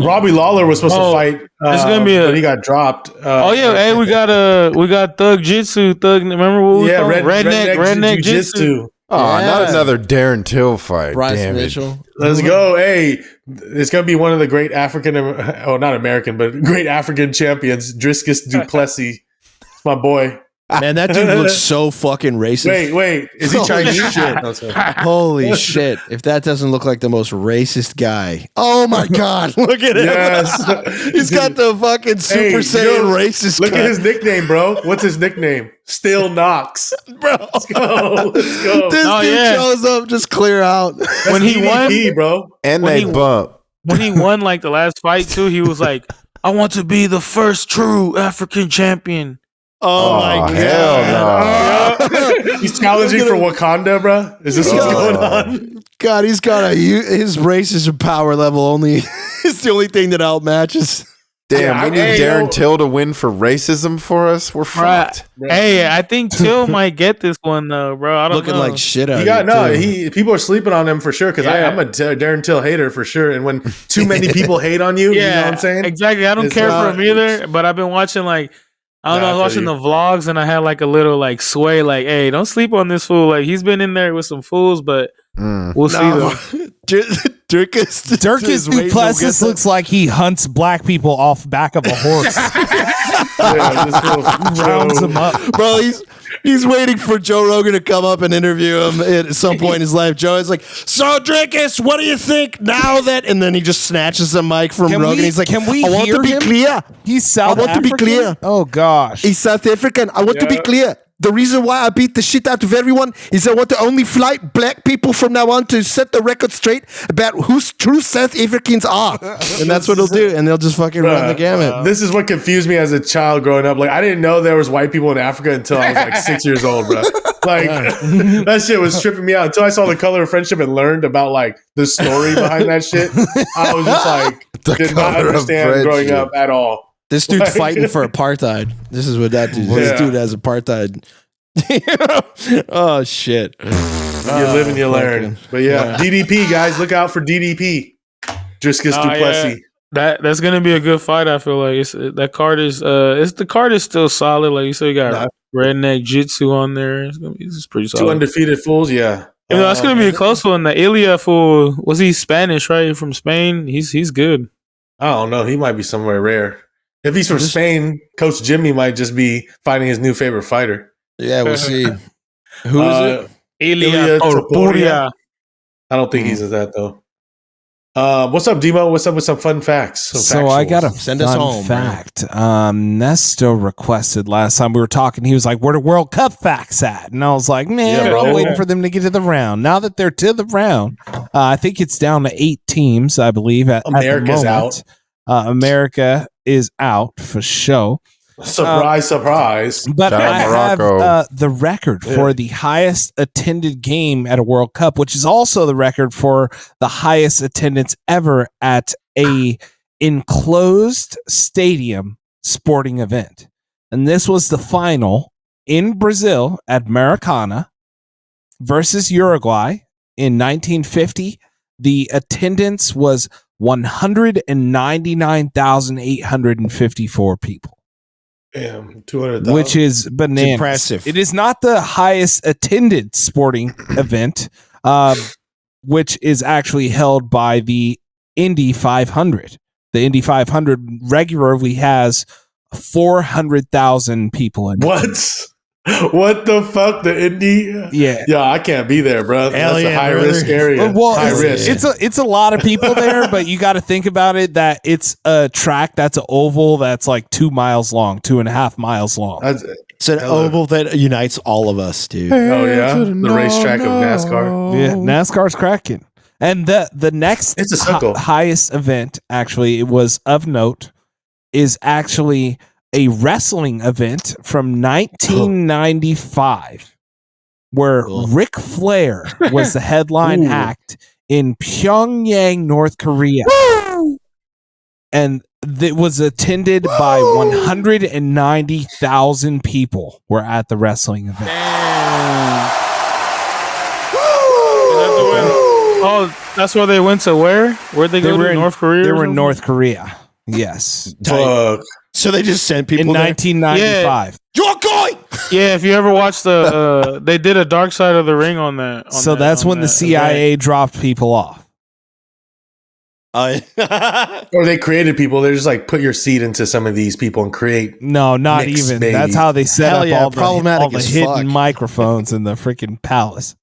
Robbie Lawler was supposed to fight. it's gonna be but he got dropped. Oh yeah, hey, we got Thug Jitsu. Remember what we called? Redneck Jitsu. Oh, Yeah. not another Darren Till fight. Bryce Damn it. Mitchell. Let's go. Hey, it's going to be one of the great not American, but great African champions, Driscus Duplessis. It's my boy. Man, that dude looks so fucking racist. Wait. Is he Holy Chinese? shit. No, sorry. Holy shit. If that doesn't look like the most racist guy. Oh my God. Look at him. Yes. He's got the fucking Super Hey, Saiyan yo, racist Look cut. at his nickname, bro. What's his nickname? Still Knox. Bro. Let's go. Let's go. This Oh, dude yeah. shows up, just clear out. When he won, DDP, bro. And When they he- bump. when he won like the last fight too, he was like, "I want to be the first true African champion." Oh, my God. Hell no. He's challenging for Wakanda, bro. Is this what's going on? God, he's got his racism power level only. It's the only thing that outmatches. Damn, Yeah, we need hey, Darren yo. Till to win for racism for us. We're fucked. Hey, I think Till might get this one though, bro. I don't Looking know. like shit out He got here, too. people are sleeping on him for sure because Yeah. I'm a Darren Till hater for sure. And when too many people hate on you, you know what I'm saying? Exactly. I don't It's care not- for him either, but I've been watching like I don't know, I was Nah, I watching feel the vlogs and I had like a little like sway, like, hey, don't sleep on this fool. Like he's been in there with some fools, but we'll see though. Dirkus Duplessis looks like he hunts black people off back of a horse. Yeah, this little Rounds Joe. them up. Bro, he's waiting for Joe Rogan to come up and interview him at some point in his life. Joe is like, so Dirkus, what do you think now that? And then he just snatches the mic from Can Rogan. we- He's like, can we I want hear to be him? clear. He's South I want to be African? clear. Oh gosh. He's South African. I want to be clear. The reason why I beat the shit out of everyone is I want to only fight black people from now on to set the record straight about who true South Africans are. And that's what he'll do. And they'll just fucking run the gamut. This is what confused me as a child growing up. Like I didn't know there was white people in Africa until I was like 6 years old, bro. Like that shit was tripping me out until I saw The Color of Friendship and learned about like the story behind that shit. I was just like did not Color of understand growing Friendship. up at all. This dude's Like- fighting for apartheid. This is what that dude. This Yeah. dude has apartheid. Oh shit! You live and you learn. But yeah, DDP guys, look out for DDP. Driscus Oh, Duplessis. That's gonna be a good fight. I feel like the card is still solid. Like you said, you got Redneck Jitsu on there. It's pretty Two solid. undefeated fools, yeah. You know, that's gonna be a close one. The Ilya fool, was he Spanish? Right, from Spain. He's good. I don't know. He might be somewhere rare. If he's from Spain, Coach Jimmy might just be finding his new favorite fighter. Yeah, we'll see. Who is it? Ilia Topuria. I don't think he's that though. What's up, Demo? What's up with some fun facts? So I got a Send us fun home, fact. Nesto requested last time we were talking. He was like, "Where the World Cup facts at?" And I was like, "Man, Yeah, I'm bro. waiting for them to get to the round." Now that they're to the round, I think it's down to 8 teams. I believe at America's the moment. America is out for sure. Surprise. But Shout out I Morocco. have the record for the highest attended game at a World Cup, which is also the record for the highest attendance ever at a enclosed stadium sporting event. And this was the final in Brazil at Maracana versus Uruguay in 1950. The attendance was 199,854 people. Damn, 200,000. Which is bananas. impressive. It is not the highest attended sporting event, which is actually held by the Indy 500. The Indy 500 regularly has 400,000 people in it. What the fuck? The Indy? Yeah. Yeah, I can't be there, bro. That's a high risk area. Well, high risk. it's a lot of people there, but you got to think about it that it's a track that's an oval that's like 2 miles long, 2.5 miles long. It's an oval that unites all of us, dude. Oh yeah, the racetrack of NASCAR. Yeah, NASCAR's cracking. And the next It's a circle. highest event, actually, it was of note, is actually a wrestling event from 1995, where Ric Flair was the headline act in Pyongyang, North Korea. And it was attended by 190,000 people were at the wrestling event. Oh, that's where they went to where? Where'd they go to? North Korea? They or were in something? North Korea. Yes. Fuck. So they just sent In people there? 1995. You're going! Yeah, if you ever watched the, they did a Dark Side of the Ring on that. So that's when the CIA dropped people off. Or they created people. They're just like, put your seed into some of these people and create. No, not Mix, even. baby. That's how they set Hell up yeah, all problematic the as hidden fuck. microphones in the freaking palace.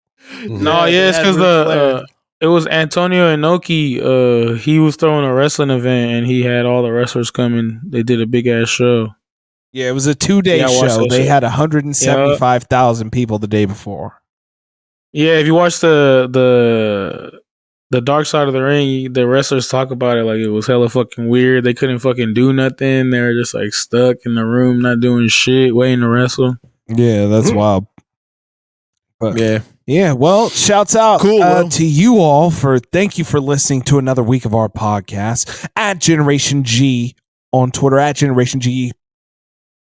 No, yeah, it's because it was Antonio Inoki. He was throwing a wrestling event and he had all the wrestlers coming. They did a big ass show. Yeah, it was a 2-day Yeah, I watched show. that They shit. had 175,000 people the day before. Yeah, if you watch the Dark Side of the Ring, the wrestlers talk about it like it was hella fucking weird. They couldn't fucking do nothing. They were just like stuck in the room, not doing shit, waiting to wrestle. Yeah, that's wild. But Yeah. yeah, well, shouts out Cool, bro. to you all thank you for listening to another week of our podcast at Generation G on Twitter, at Generation G.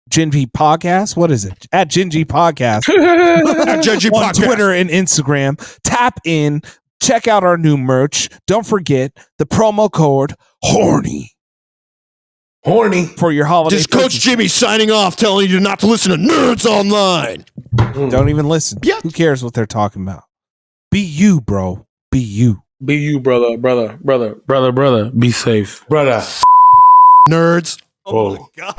Gen G Podcast? What is it? At Gen G Podcast. Gen G on Podcast. Twitter and Instagram. Tap in. Check out our new merch. Don't forget the promo code HORNY for your holiday. This is Coach purchase. Jimmy signing off, telling you not to listen to Nerds Online. Don't even listen. Yeah. Who cares what they're talking about? Be you, bro. Be you. Be you, brother. Be safe. Brother. Nerds. Oh my God.